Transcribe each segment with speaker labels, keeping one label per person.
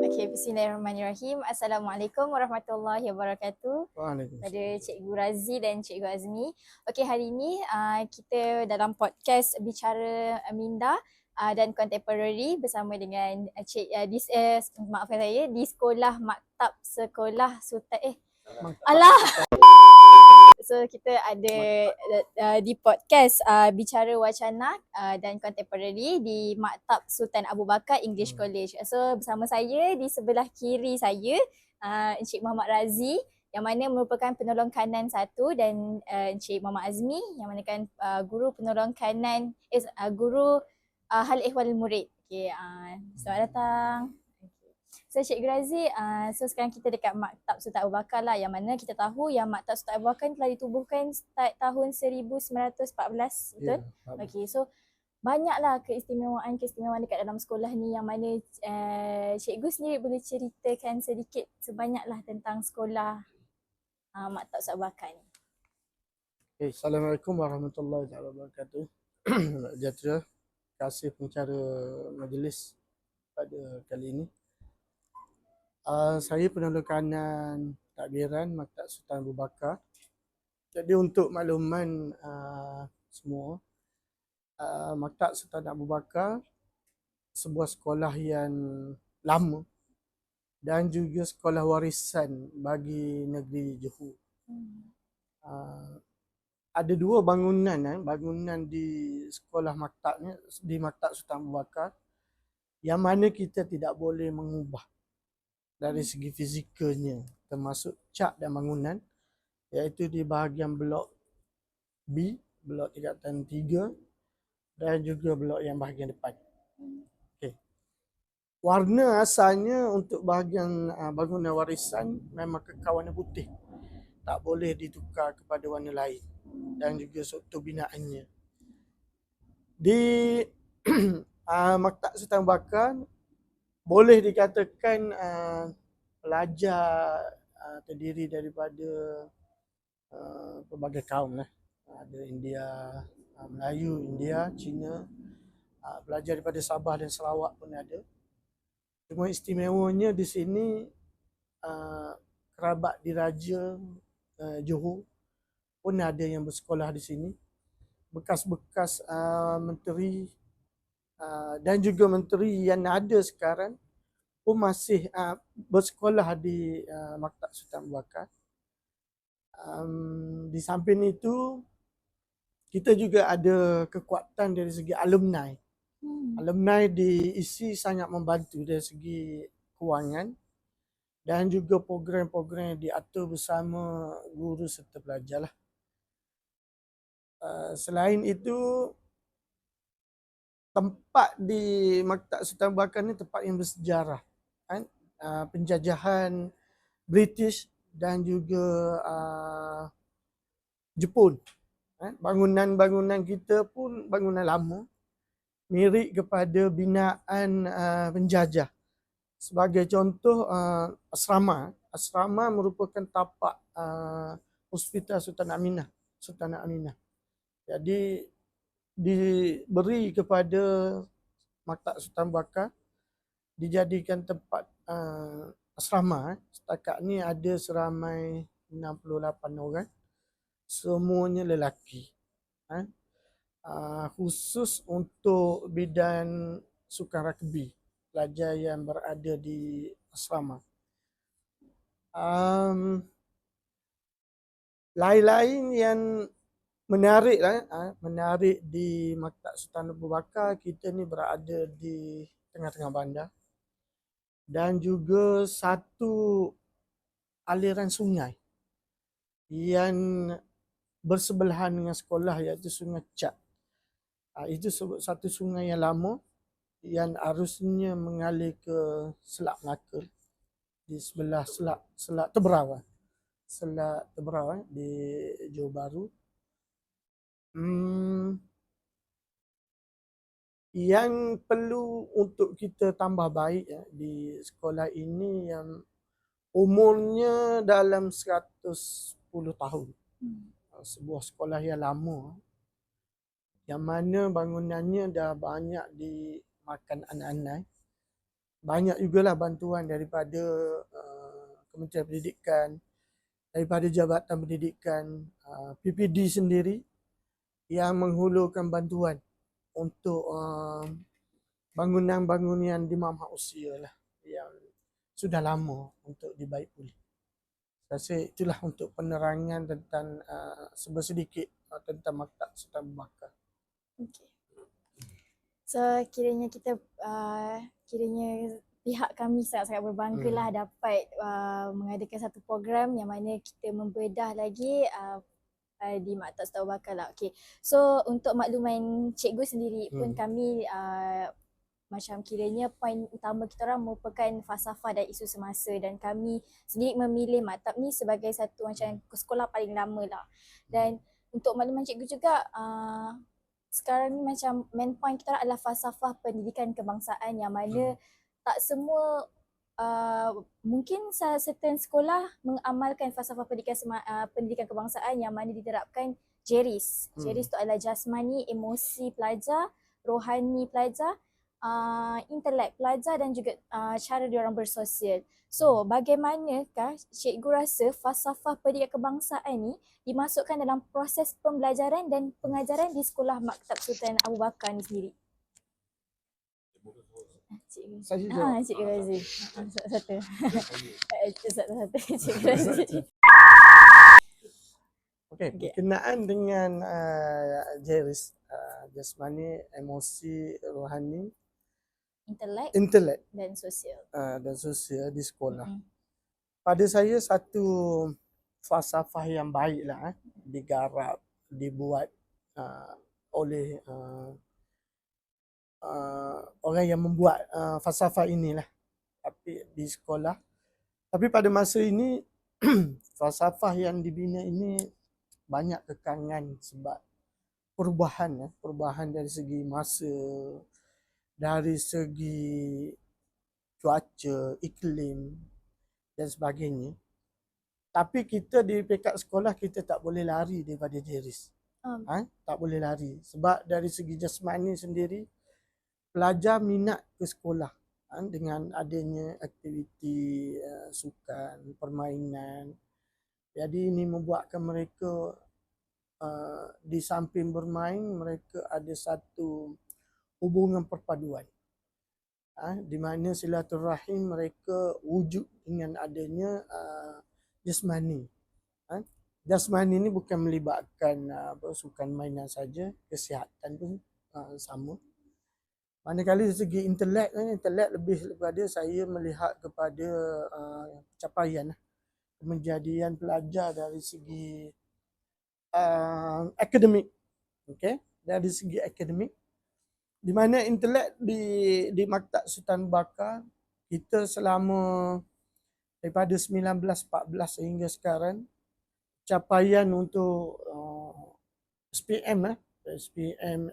Speaker 1: Okay, bismillahirrahmanirrahim. Assalamualaikum warahmatullahi wabarakatuh. Pada Cikgu Razi dan Cikgu Azmi. Okay, hari ini kita dalam podcast Bicara Minda dan Contemporary bersama dengan maafkan saya, di Sekolah Maktab Sekolah Sultan So kita ada di podcast Bicara Wacana dan Contemporary di Maktab Sultan Abu Bakar English College. So bersama saya di sebelah kiri saya Encik Muhammad Razi yang mana merupakan penolong kanan 1 dan Encik Muhammad Azmi yang mana guru penolong kanan guru hal ehwal murid. Okay, selamat datang. So Cikgu Razi, so sekarang kita dekat Maktab Sultan Abu Bakar lah, yang mana kita tahu yang Maktab Sultan Abu Bakar telah ditubuhkan start tahun 1914, betul? Yeah, okay, so banyaklah keistimewaan dekat dalam sekolah ni yang mana cikgu sendiri boleh ceritakan sedikit sebanyaklah tentang sekolah Maktab Sultan Abu Bakar ni.
Speaker 2: Okay, Assalamualaikum warahmatullahi wabarakatuh. Terima kasih pencara majlis pada kali ini. Saya penolong kanan takbiran Maktab Sultan Abu Bakar. Jadi untuk makluman semua, Maktab Sultan Abu Bakar sebuah sekolah yang lama dan juga sekolah warisan bagi negeri Johor. Ada dua bangunan di sekolah maktab ni, di Maktab Sultan Abu Bakar, yang mana kita tidak boleh mengubah dari segi fizikalnya, termasuk cat dan bangunan, iaitu di bahagian blok B, blok tingkatan 3 dan juga blok yang bahagian depan. Okay. Warna asalnya untuk bahagian bangunan warisan memang kekal warna putih. Tak boleh ditukar kepada warna lain, dan juga struktur binaannya. Di Maktab Sultan Abu Bakar boleh dikatakan pelajar terdiri daripada pelbagai kaum lah. Ada India, Melayu, India, Cina, pelajar daripada Sabah dan Sarawak pun ada. Cuma istimewanya di sini kerabat diraja Johor pun ada yang bersekolah di sini. Bekas-bekas menteri dan juga menteri yang ada sekarang pun masih bersekolah di Maktab Sultan Abu Bakar. Di samping itu, kita juga ada kekuatan dari segi alumni. Alumni diisi sangat membantu dari segi kewangan dan juga program-program yang diatur bersama guru serta pelajar lah. Selain itu, tempat di Maktab Sultan Abu Bakar ni tempat yang bersejarah. Penjajahan British dan juga Jepun. Bangunan-bangunan kita pun bangunan lama, mirip kepada binaan penjajah. Sebagai contoh, asrama. Asrama merupakan tapak Hospital Sultanah Aminah. Jadi diberi kepada Maktab Sultan Abu Bakar, dijadikan tempat asrama. Setakat ni ada seramai 68 orang, semuanya lelaki. Khusus untuk bidang sukan rugby, pelajar yang berada di asrama. Lain-lain yang menarik di Maktab Sultan Abu Bakar, kita ni berada di tengah-tengah bandar dan juga satu aliran sungai yang bersebelahan dengan sekolah, iaitu Sungai Cak. Itu satu sungai yang lama yang arusnya mengalir ke Selat Melaka di sebelah Selat Teberau di Johor Bahru. Yang perlu untuk kita tambah baik di sekolah ini, yang umurnya dalam 110 tahun. Sebuah sekolah yang lama, yang mana bangunannya dah banyak dimakan anak-anak. banyak jugalah bantuan daripada Kementerian Pendidikan, daripada Jabatan Pendidikan, PPD sendiri yang menghulurkan bantuan untuk bangunan-bangunan di Mamhat Usia lah yang sudah lama untuk dibaik pulih. Saya rasa itulah untuk penerangan tentang sedikit tentang Maktab Sultan Abu Bakar.
Speaker 1: Okay. So kiranya kita kiranya pihak kami sangat-sangat berbangga lah dapat mengadakan satu program yang mana kita membedah lagi di Maktab Sultan Abu Bakar lah. Okay. So untuk makluman cikgu sendiri pun kami macam kiranya poin utama kita orang merupakan falsafah dan isu semasa, dan kami sendiri memilih maktab ni sebagai satu macam sekolah paling lama lah. Dan untuk makluman cikgu juga, sekarang ni macam main point kita orang adalah falsafah pendidikan kebangsaan, yang mana tak semua mungkin certain sekolah mengamalkan falsafah pendidikan kebangsaan yang mana diterapkan JERIS. JERIS tu adalah jasmani, emosi pelajar, rohani pelajar, intelek pelajar dan juga cara diorang bersosial. So, bagaimanakah cikgu rasa falsafah pendidikan kebangsaan ni dimasukkan dalam proses pembelajaran dan pengajaran di Sekolah Maktab Sultan Abu Bakar ni sendiri? Cikgu Razi. Satu. Cikgu Razi.
Speaker 2: Okey, berkenaan dengan JERIS, jasmani, emosi, rohani, intelek
Speaker 1: dan sosial.
Speaker 2: Dan sosial di sekolah. Pada saya satu falsafah yang baiklah digarap, dibuat oleh orang yang membuat falsafah inilah, tapi di sekolah. Tapi pada masa ini falsafah yang dibina ini banyak kekangan sebab perubahan dari segi masa, dari segi cuaca, iklim dan sebagainya. Tapi kita di pekat sekolah kita tak boleh lari daripada JERIS. Tak boleh lari sebab dari segi jasmani sendiri pelajar minat ke sekolah dengan adanya aktiviti sukan, permainan. Jadi ini membuatkan mereka di samping bermain, mereka ada satu hubungan perpaduan. Di mana silaturahim mereka wujud dengan adanya jasmani. Jasmani ni bukan melibatkan sukan mainan saja, kesihatan pun sama. Manakala dari segi intelek lebih kepada saya melihat kepada capaian kemejadian pelajar dari segi akademik. Okey, dari segi akademik, di mana intelek di Maktab Sultan Abu Bakar kita selama daripada 1914 sehingga sekarang, capaian untuk SPM,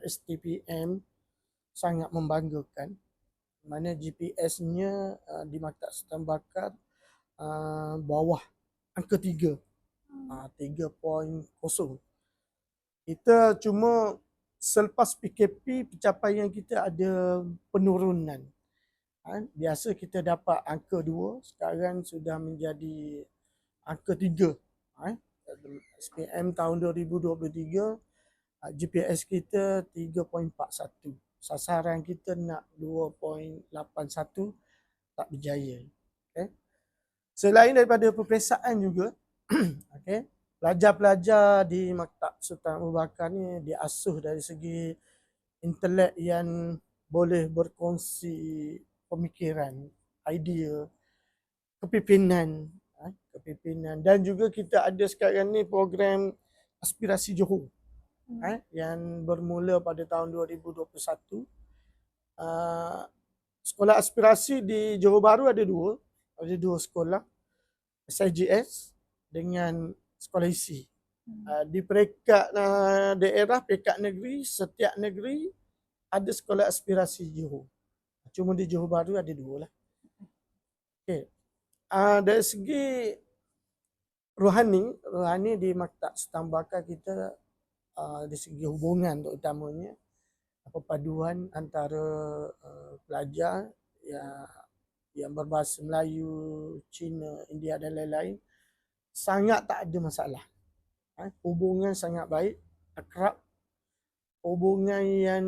Speaker 2: STPM sangat membanggakan. Mana GPS-nya di Maktab Sultan Abu Bakar bawah angka 3. 3.0. Kita cuma selepas PKP pencapaian kita ada penurunan. Biasa kita dapat angka 2, sekarang sudah menjadi angka 3. SPM tahun 2023 GPS kita 3.41. Sasaran kita nak 2.81, tak berjaya. Okay. Selain daripada peperiksaan juga, okay, pelajar-pelajar di Maktab Sultan Abu Bakar ni diasuh dari segi intelek yang boleh berkongsi pemikiran, idea, kepimpinan, dan juga kita ada sekarang ni program aspirasi Johor yang bermula pada tahun 2021. Sekolah aspirasi di Johor Bahru ada dua sekolah, SIGS dengan sekolah isi. Di peringkat daerah, peringkat negeri, setiap negeri ada sekolah aspirasi Johor. Cuma di Johor Bahru ada 2 lah. Okay. Dari segi rohani di Maktab Sultan Abu Bakar kita dari segi hubungan terutamanya perpaduan antara pelajar yang berbahasa Melayu, Cina, India dan lain-lain, sangat tak ada masalah. Hubungan sangat baik, akrab, hubungan yang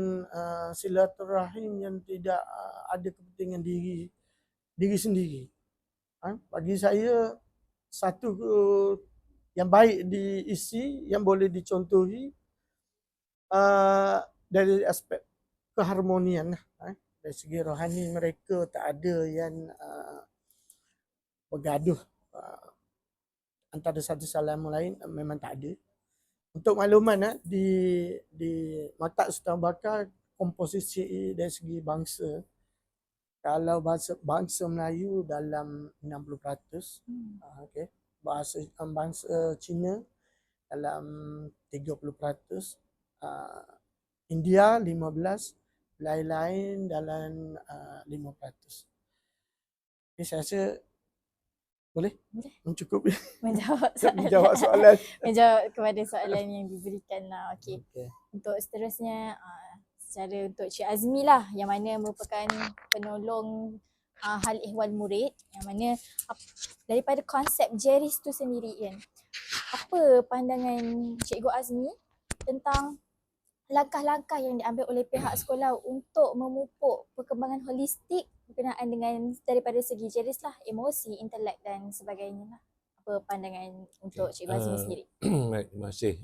Speaker 2: silaturahim yang tidak ada kepentingan diri sendiri. Bagi saya satu yang baik diisi, yang boleh dicontohi dari aspek keharmonian lah. Dari segi rohani mereka tak ada yang bergaduh antara satu sama lain, memang tak ada. Untuk makluman di Maktab Sultan Abu Bakar, komposisi dari segi bangsa, kalau bangsa Melayu dalam 60%, okay. Bangsa Cina dalam 30%, India 15%, lain-lain dalam 5%. Okay, saya rasa boleh mencukupi menjawab soalan.
Speaker 1: Menjawab kepada soalan yang diberikan lah. Okey.
Speaker 2: Okay.
Speaker 1: Untuk seterusnya, secara untuk Cik Azmi lah, yang mana merupakan penolong hal ehwal murid, yang mana daripada konsep JERIS tu sendiri kan, apa pandangan Cikgu Azmi tentang langkah-langkah yang diambil oleh pihak sekolah untuk memupuk perkembangan holistik berkenaan dengan daripada segi JERIS lah, emosi, intelek dan sebagainya lah. Apa pandangan untuk Cikgu Azmi sendiri?
Speaker 3: Baik, terima kasih.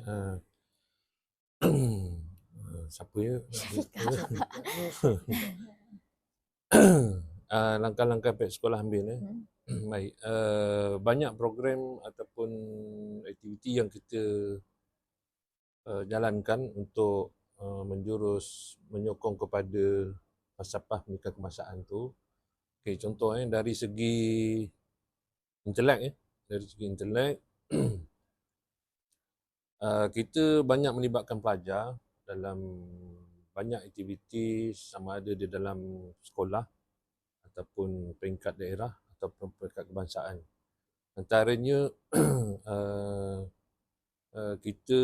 Speaker 3: Siapa ya? Langkah-langkah pihak sekolah ambil. Baik, banyak program ataupun aktiviti yang kita jalankan untuk menjurus menyokong kepada falsafah pendidikan kebangsaan tu. Okay, contohnya dari segi intelek, dari segi intelek kita banyak melibatkan pelajar dalam banyak aktiviti, sama ada di dalam sekolah ataupun peringkat daerah ataupun peringkat kebangsaan. Antaranya kita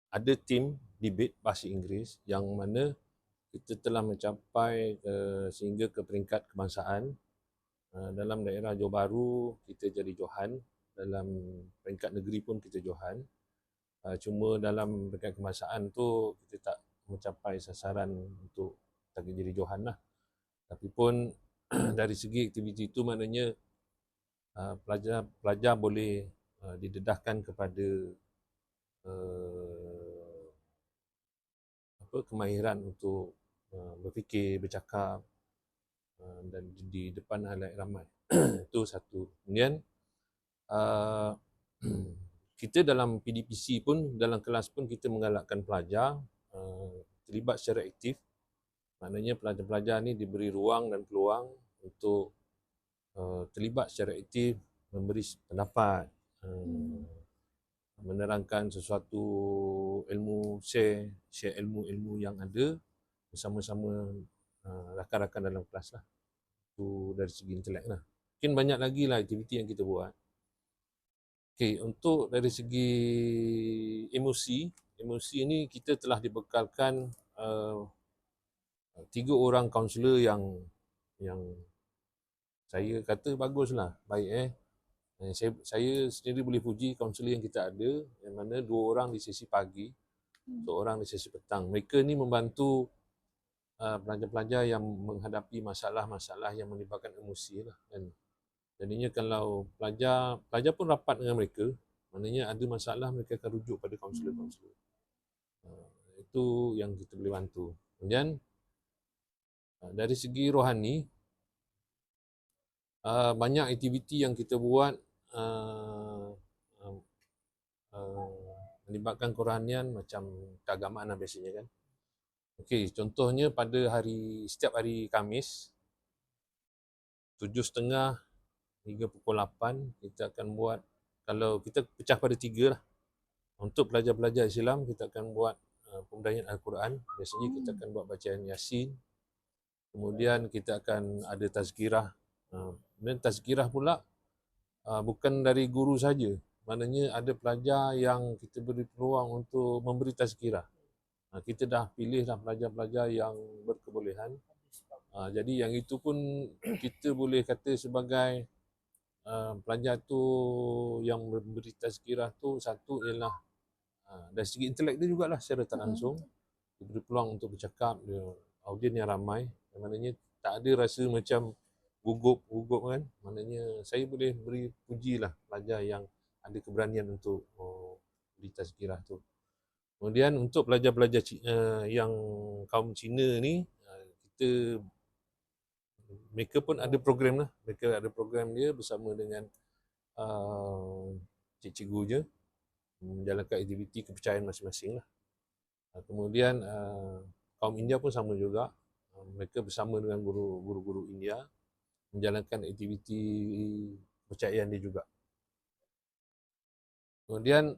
Speaker 3: ada tim debate bahasa Inggeris yang mana kita telah mencapai sehingga ke peringkat kebangsaan. Dalam daerah Johor Bahru kita jadi Johan, dalam peringkat negeri pun kita Johan. Cuma dalam peringkat kebangsaan tu kita tak mencapai sasaran untuk jadi Johan lah. Tapi pun dari segi aktiviti itu maknanya pelajar boleh didedahkan kepada kemahiran untuk berfikir, bercakap dan di depan halayak ramai. Itu satu. Kemudian kita dalam PDPC pun, dalam kelas pun kita menggalakkan pelajar terlibat secara aktif. Maknanya pelajar-pelajar ni diberi ruang dan peluang untuk terlibat secara aktif, memberi pendapat, menerangkan sesuatu ilmu, share ilmu-ilmu yang ada bersama-sama rakan-rakan dalam kelas lah. Itu dari segi intelek lah. Mungkin banyak lagi lah aktiviti yang kita buat. Okay, untuk dari segi emosi ini kita telah dibekalkan 3 orang kaunselor yang saya kata baguslah, baik. Saya sendiri boleh puji kaunselor yang kita ada, yang mana 2 orang di sesi pagi, 1 orang di sesi petang. Mereka ni membantu pelajar-pelajar yang menghadapi masalah-masalah yang melibatkan emosi lah kan. Jadinya kalau pelajar pun rapat dengan mereka, maknanya ada masalah mereka akan rujuk pada kaunselor-kaunselor. Itu yang kita boleh bantu. Kemudian dari segi rohani, banyak aktiviti yang kita buat melibatkan kerohanian macam keagamaan lah biasanya kan. Okey, contohnya pada setiap hari Khamis 7.30 hingga pukul 8 kita akan buat, kalau kita pecah pada 3 lah. Untuk pelajar-pelajar Islam kita akan buat pembudayaan Al-Quran. Biasanya kita akan buat bacaan Yasin. Kemudian kita akan ada tazkirah. Dan tazkirah pula bukan dari guru saja. Maknanya ada pelajar yang kita beri peluang untuk memberi tazkirah. Kita dah pilih dah pelajar-pelajar yang berkebolehan. Jadi yang itu pun kita boleh kata sebagai pelajar tu yang memberi tazkirah tu, satu ialah dari segi intelek dia jugalah secara tak langsung. Dia beri peluang untuk bercakap, dia audien yang ramai, yang maknanya tak ada rasa macam gugup kan. Maknanya saya boleh beri pujilah pelajar yang ada keberanian untuk beri tazkirah tu. Kemudian untuk pelajar-pelajar yang kaum Cina ni, kita mereka pun ada program lah. Mereka ada program dia bersama dengan cikgu-cikgunya menjalankan aktiviti kepercayaan masing-masing lah. Kemudian kaum India pun sama juga. Mereka bersama dengan guru-guru India menjalankan aktiviti kepercayaan dia juga. Kemudian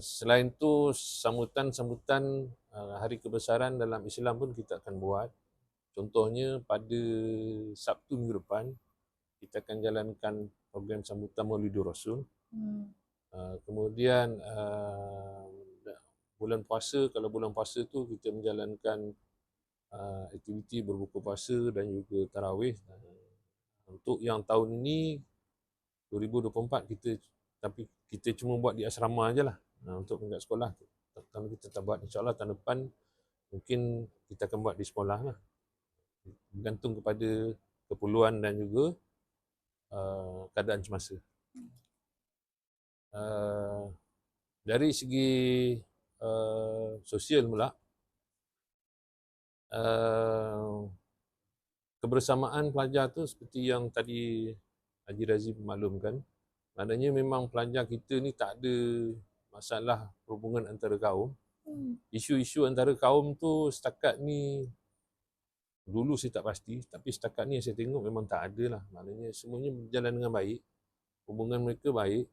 Speaker 3: selain tu sambutan-sambutan hari kebesaran dalam Islam pun kita akan buat. Contohnya pada Sabtu minggu depan kita akan jalankan program sambutan Maulidur Rasul. Kemudian bulan puasa, kalau bulan puasa tu kita menjalankan aktiviti berbuka puasa dan juga tarawih. Untuk yang tahun ini 2024 kita cuma buat di asrama ajalah. Untuk tingkat sekolah kalau kita tak buat, insya-Allah tahun depan mungkin kita akan buat di sekolah lah. Bergantung kepada keperluan dan juga keadaan semasa. Dari segi sosial pula, kebersamaan pelajar tu seperti yang tadi Haji Razif maklumkan, maknanya memang pelajar kita ni tak ada masalah perhubungan antara kaum. Isu-isu antara kaum tu setakat ni, dulu saya tak pasti, tapi setakat ni saya tengok memang tak ada lah. Maknanya semuanya berjalan dengan baik, hubungan mereka baik,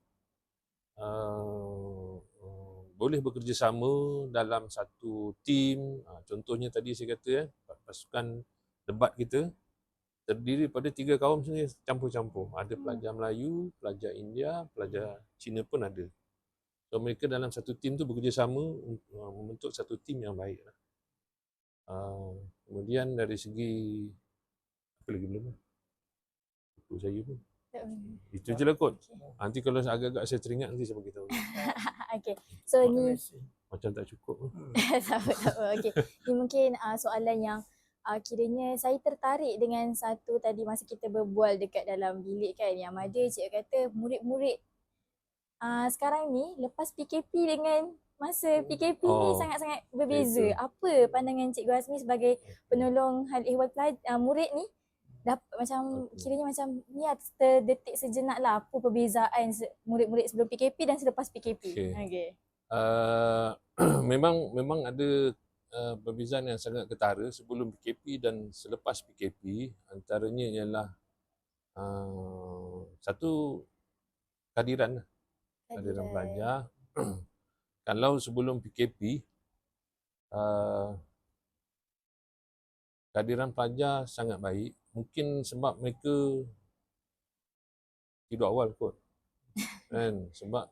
Speaker 3: boleh bekerjasama dalam satu tim. Contohnya tadi saya kata pasukan debat kita terdiri pada 3 kaum sebenarnya campur-campur. Ada pelajar Melayu, pelajar India, pelajar Cina pun ada. So mereka dalam satu tim tu bekerjasama untuk membentuk satu tim yang baik. Kemudian dari segi apa lagi belum? Itu saya pun. Itu je lah kot. Nanti kalau agak-agak saya teringat nanti saya beritahu.
Speaker 1: Okay. So ni
Speaker 3: macam tak cukup.
Speaker 1: tak apa. Okay. Ni mungkin soalan yang kiranya saya tertarik dengan satu tadi masa kita berbual dekat dalam bilik kan, yang ada cikgu kata murid-murid sekarang ni lepas PKP dengan masa PKP ni sangat-sangat berbeza. Apa pandangan Cikgu Azmi sebagai penolong hal ehwal murid ni? Macam kiranya macam ni terdetik sejenak lah apa perbezaan murid-murid sebelum PKP dan selepas PKP. Okay.
Speaker 3: Memang ada perbezaan yang sangat ketara sebelum PKP dan selepas PKP. Antaranya ialah satu kehadiran pelajar. Kalau sebelum PKP kehadiran pelajar sangat baik. Mungkin sebab mereka tidur awal kot. Kan? Sebab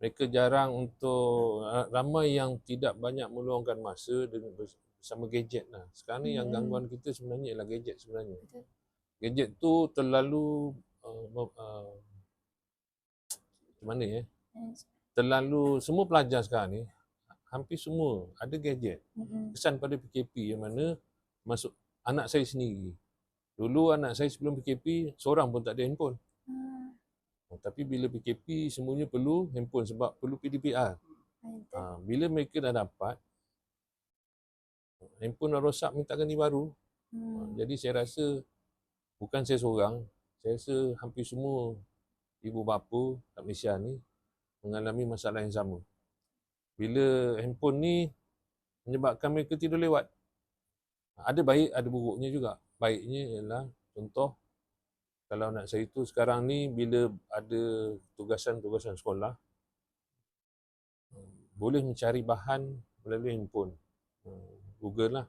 Speaker 3: mereka jarang untuk, ramai yang tidak banyak meluangkan masa bersama gadget lah. Sekarang ni yang gangguan kita sebenarnya ialah gadget sebenarnya. Gadget tu terlalu macam mana terlalu, semua pelajar sekarang ni hampir semua ada gadget. Kesan pada PKP yang mana masuk anak saya sendiri. Dulu anak saya sebelum PKP seorang pun tak ada handphone. Tapi bila PKP semuanya perlu handphone sebab perlu PDPR. Bila mereka dah dapat handphone dah rosak, minta ganti baru. Jadi saya rasa bukan saya seorang, saya rasa hampir semua ibu bapa kat Malaysia ni mengalami masalah yang sama. Bila handphone ni menyebabkan mereka tidur lewat. Ada baik, ada buruknya juga. Baiknya ialah contoh, kalau anak saya tu sekarang ni bila ada tugasan-tugasan sekolah, boleh mencari bahan melalui handphone. Google lah.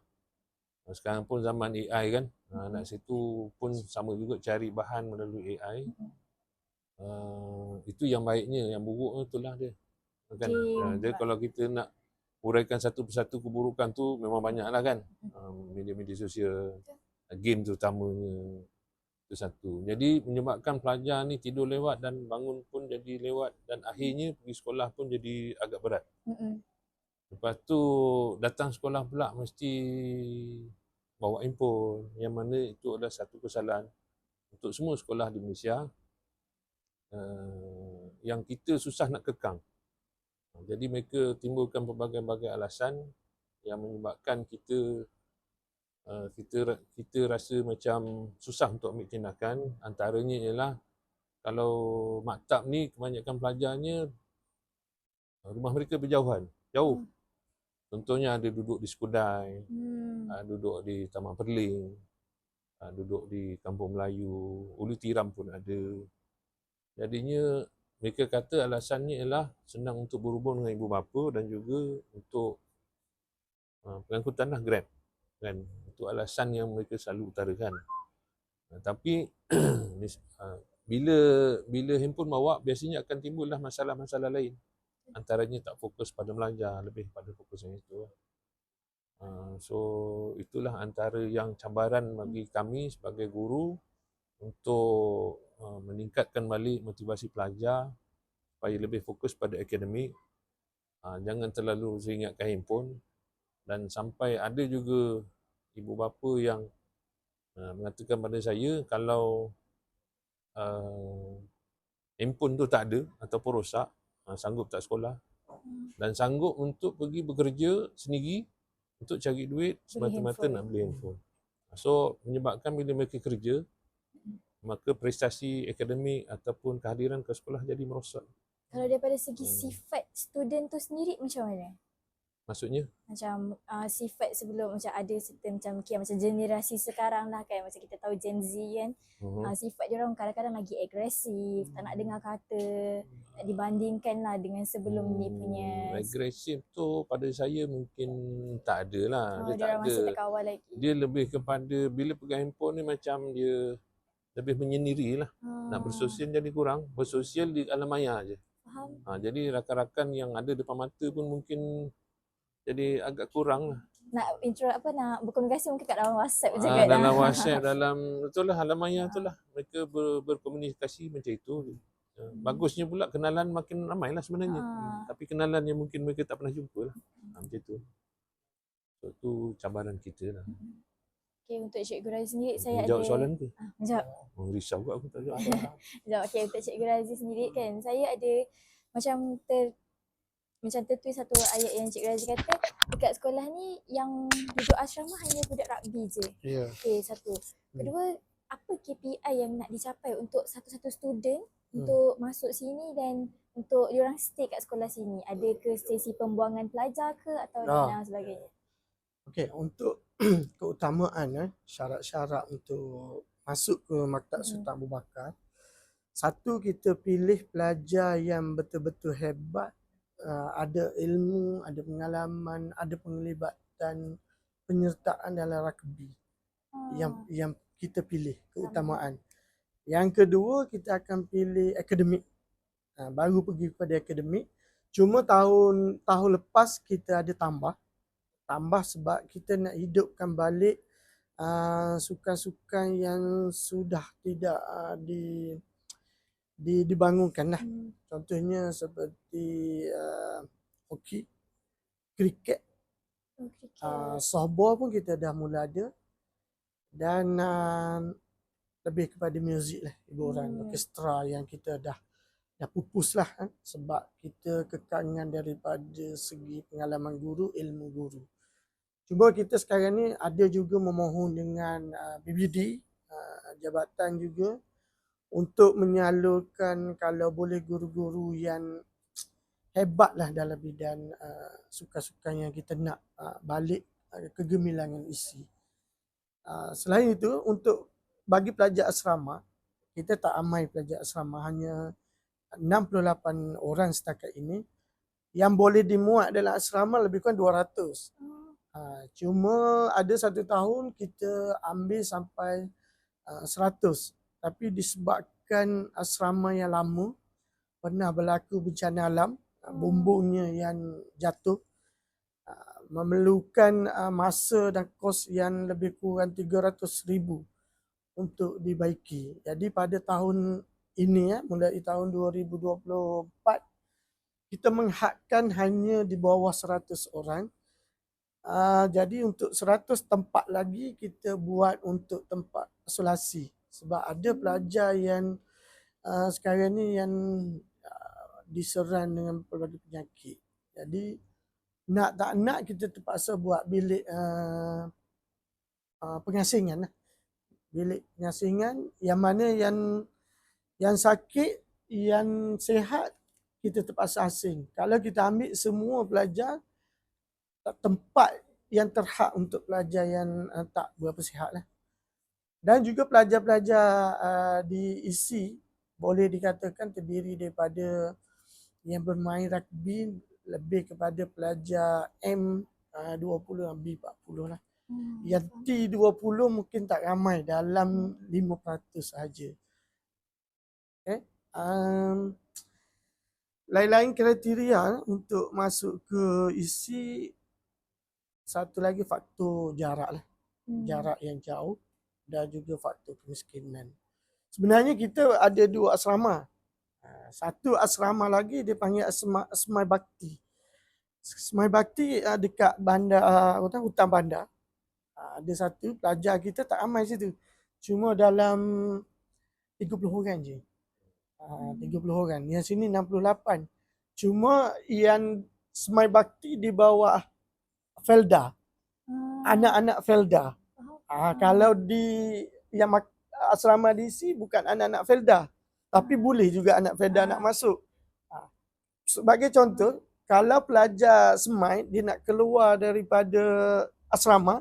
Speaker 3: Sekarang pun zaman AI kan. Anak saya tu pun sama juga cari bahan melalui AI. Itu yang baiknya, yang buruk itulah dia. Kan? Jadi kalau kita nak uraikan satu persatu keburukan tu memang banyaklah kan. Media-media sosial game terutamanya. Itu satu. Jadi menyebabkan pelajar ni tidur lewat dan bangun pun jadi lewat dan akhirnya pergi sekolah pun jadi agak berat. Lepas tu datang sekolah pula mesti bawa handphone, yang mana itu adalah satu kesalahan untuk semua sekolah di Malaysia yang kita susah nak kekang. Jadi mereka timbulkan pelbagai-bagai alasan yang menyebabkan kita rasa macam susah untuk ambil tindakan. Antaranya ialah kalau maktab ni kebanyakan pelajarnya rumah mereka berjauhan, jauh. Contohnya ada duduk di Skudai, duduk di Taman Perling, duduk di Kampung Melayu, Ulu Tiram pun ada. Jadinya mereka kata alasannya ialah senang untuk berhubung dengan ibu bapa dan juga untuk pengangkutan lah, Grab kan. Itu alasan yang mereka selalu utarakan. Tapi bila handphone bawa, biasanya akan timbullah masalah-masalah lain. Antaranya tak fokus pada belajar, lebih pada fokus yang itu. So itulah antara yang cabaran bagi kami sebagai guru untuk meningkatkan balik motivasi pelajar supaya lebih fokus pada akademik. Jangan terlalu seringatkan handphone. Dan sampai ada juga ibu bapa yang mengatakan pada saya kalau handphone tu tak ada ataupun rosak, sanggup tak sekolah dan sanggup untuk pergi bekerja sendiri untuk cari duit semata-mata nak beli handphone. So menyebabkan bila mereka kerja, maka prestasi akademik ataupun kehadiran ke sekolah jadi merosot.
Speaker 1: Kalau daripada segi sifat student tu sendiri macam mana?
Speaker 3: Maksudnya?
Speaker 1: Macam sifat sebelum macam ada certain macam generasi sekarang lah kan, macam kita tahu Gen Z kan, sifat dia orang kadang-kadang lagi agresif, tak nak dengar kata, dibandingkan lah dengan sebelum ni punya.
Speaker 3: Agresif tu pada saya mungkin tak ada lah. Dia tak ada.
Speaker 1: Masih tak kawal lagi.
Speaker 3: Dia lebih kepada bila pegang handphone ni macam dia lebih menyendiri lah. Nak bersosial jadi kurang. Bersosial di alam maya je.
Speaker 1: Faham.
Speaker 3: Jadi rakan-rakan yang ada depan mata pun mungkin jadi agak kurang lah.
Speaker 1: Nak nak berkomunikasi mungkin kat dalam WhatsApp je kan.
Speaker 3: Dalam WhatsApp, dalam itulah alam maya itulah. Mereka berkomunikasi macam itu. Bagusnya pula kenalan makin ramai lah sebenarnya. Tapi kenalan yang mungkin mereka tak pernah jumpa lah. Macam tu. So tu cabaran kita lah.
Speaker 1: Okay, untuk Cikgu Razi sendiri saya ada...
Speaker 3: Jawab soalan ke?
Speaker 1: Jawab.
Speaker 3: Risau kat aku tak jawab.
Speaker 1: Jawab. Okay, untuk Cikgu Razi sendiri kan, saya ada macam tertulis satu ayat yang Cikgu Razi kata dekat sekolah ni yang duduk asrama hanya budak rugby je.
Speaker 2: Yeah.
Speaker 1: Okay, satu. Kedua, apa KPI yang nak dicapai untuk satu-satu student untuk masuk sini dan untuk diorang stay kat sekolah sini? Ada ke sesi pembuangan pelajar ke atau dan sebagainya?
Speaker 2: Okey, untuk keutamaan syarat-syarat untuk masuk ke Maktab Sultan Abu Bakar. Satu, kita pilih pelajar yang betul-betul hebat, ada ilmu, ada pengalaman, ada penglibatan, penyertaan dalam rugby. Yang kita pilih keutamaan. Yang kedua, kita akan pilih akademik. Baru pergi kepada akademik. Cuma tahun lepas kita ada tambah sebab kita nak hidupkan balik sukan-sukan yang sudah tidak dibangunkan lah. Contohnya seperti hoki, kriket, softball pun kita dah mula ada, dan lebih kepada muzik lah, hiburan orkestra yang kita dah pupus lah sebab kita kekangan daripada segi pengalaman guru, ilmu guru. Cuma kita sekarang ni ada juga memohon dengan BBD, jabatan juga, untuk menyalurkan kalau boleh guru-guru yang hebat lah dalam bidang sukan-sukan yang kita nak balik kegemilangan isi. Selain itu, untuk bagi pelajar asrama, kita tak amai pelajar asrama, hanya 68 orang setakat ini. Yang boleh dimuat dalam asrama lebih kurang 200. Cuma ada satu tahun kita ambil sampai 100. Tapi disebabkan asrama yang lama, pernah berlaku bencana alam, bumbungnya yang jatuh, memerlukan masa dan kos yang lebih kurang 300,000 untuk dibaiki. Jadi pada tahun ini mulai tahun 2024 kita menghadkan hanya di bawah 100 orang. Jadi untuk 100 tempat lagi kita buat untuk tempat isolasi. Sebab ada pelajar yang sekarang ni yang diserang dengan pelbagai penyakit. Jadi nak tak nak kita terpaksa buat bilik pengasingan lah. Bilik pengasingan yang mana yang sakit, yang sihat kita terpaksa asing. Kalau kita ambil semua pelajar, tempat yang terhad untuk pelajar yang tak berapa sihat lah. Dan juga pelajar-pelajar di isi boleh dikatakan terdiri daripada yang bermain rugby lebih kepada pelajar M20 dan B40 lah. Yang T20 mungkin tak ramai, dalam 5% saja. Okay. Lain-lain kriteria untuk masuk ke isi, satu lagi faktor jarak lah. Jarak yang jauh dan juga faktor kemiskinan. Sebenarnya kita ada 2 asrama. Satu asrama lagi dia panggil Asmai Bakti. Asmai Bakti dekat bandar, hutan bandar. Ada satu pelajar kita tak ramai situ. Cuma dalam 30 orang je. 30 orang. Yang sini 68. Cuma yang Asmai Bakti di bawah Felda. Anak-anak Felda. Kalau di yang asrama DC bukan anak-anak Felda. Tapi boleh juga anak Felda nak masuk. Sebagai contoh, kalau pelajar Semai dia nak keluar daripada asrama,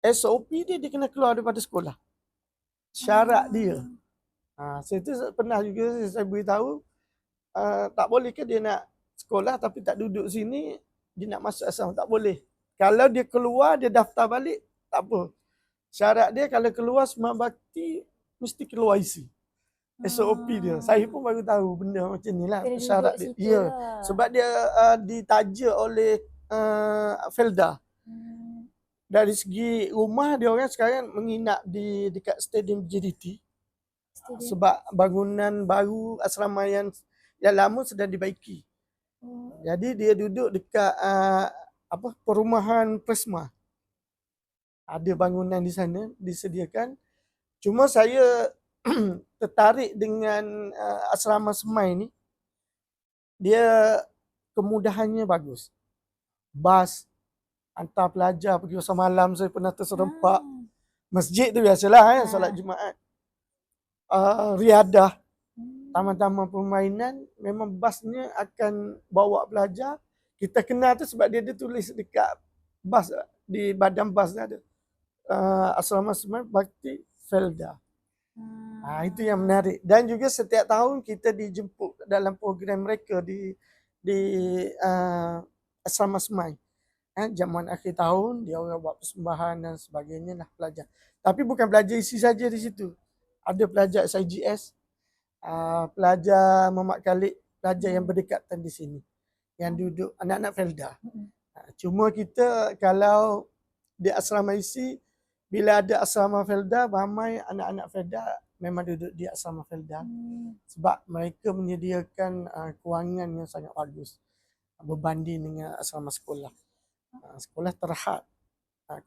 Speaker 2: SOP dia kena keluar daripada sekolah. Syarat dia. Saya tu pernah juga saya beritahu, tak boleh ke dia nak sekolah tapi tak duduk sini, dia nak masuk asrama, tak boleh. Kalau dia keluar, dia daftar balik, tak apa. Syarat dia kalau keluar Asmai Bakti, mesti keluar isi. SOP dia. Saya pun baru tahu benda macam ni lah. Syarat dia. Ya. Sebab dia ditaja oleh Felda. Dari segi rumah, dia orang sekarang menginap di dekat Stadium JDT. Sebab bangunan baru asrama yang lama sedang dibaiki. Jadi dia duduk dekat perumahan Prisma. Ada bangunan di sana disediakan. Cuma saya tertarik dengan asrama Semai ni. Dia kemudahannya bagus. Bas hantar pelajar pergi pasar malam, saya pernah terserempak. Masjid tu biasalah solat Jumaat. Riadah, taman-taman permainan, memang basnya akan bawa pelajar. Kita kenal tu sebab dia tulis dekat bas, di badan bas ada asrama Semai Bakti Felda. Itu yang menarik. Dan juga setiap tahun kita dijemput dalam program mereka di asrama Semai. Jamuan akhir tahun dia orang buat persembahan dan sebagainya lah pelajar. Tapi bukan pelajar isi saja di situ. Ada pelajar SIGS, pelajar Muhammad Khalid, pelajar yang berdekatan di sini. Yang duduk anak-anak Felda. Cuma kita kalau di asrama isi, bila ada asrama Felda, ramai anak-anak Felda memang duduk di asrama Felda. Sebab mereka menyediakan kewangan yang sangat bagus berbanding dengan asrama sekolah. Sekolah terhad,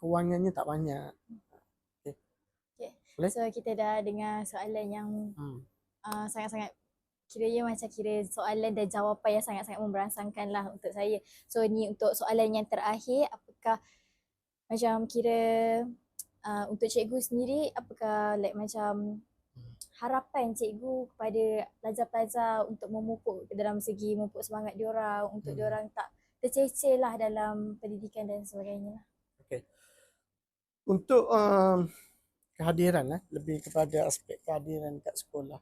Speaker 2: kewangannya tak banyak. Boleh?
Speaker 1: So kita dah dengar soalan yang sangat-sangat, kiranya macam soalan dan jawapan yang sangat-sangat memberangsangkan lah untuk saya. So ni untuk soalan yang terakhir, apakah macam untuk cikgu sendiri, apakah macam harapan cikgu kepada pelajar-pelajar untuk memupuk dalam segi memupuk semangat diorang, untuk diorang tak tercecer lah dalam pendidikan dan sebagainya lah.
Speaker 2: Okay. Untuk kehadiran lebih kepada aspek kehadiran kat sekolah.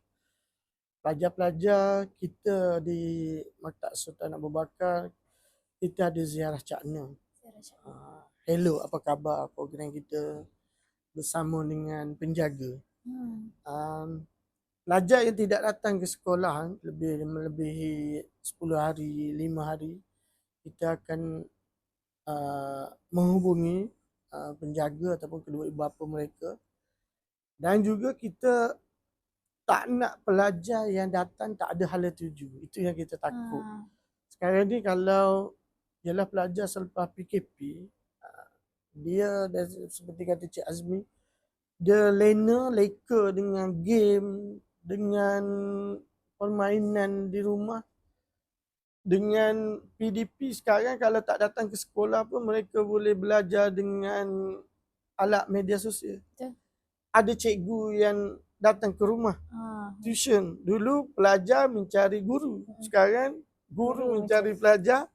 Speaker 2: Pelajar-pelajar kita di Maktab Sultan Abu Bakar, kita ada ziarah cakna. Hello, apa khabar, program kita bersama dengan penjaga. Pelajar yang tidak datang ke sekolah melebihi 10 hari, 5 hari, kita akan menghubungi penjaga ataupun kedua ibu bapa mereka. Dan juga kita tak nak pelajar yang datang tak ada hala tuju. Itu yang kita takut. Sekarang ni kalau ialah pelajar selepas PKP, dia seperti kata Cik Azmi, dia leka dengan game, dengan permainan di rumah. Dengan PDP sekarang kalau tak datang ke sekolah pun mereka boleh belajar dengan alat media sosial.
Speaker 1: Betul.
Speaker 2: Ada cikgu yang datang ke rumah, tuition. Dulu pelajar mencari guru. Sekarang guru mencari pelajar.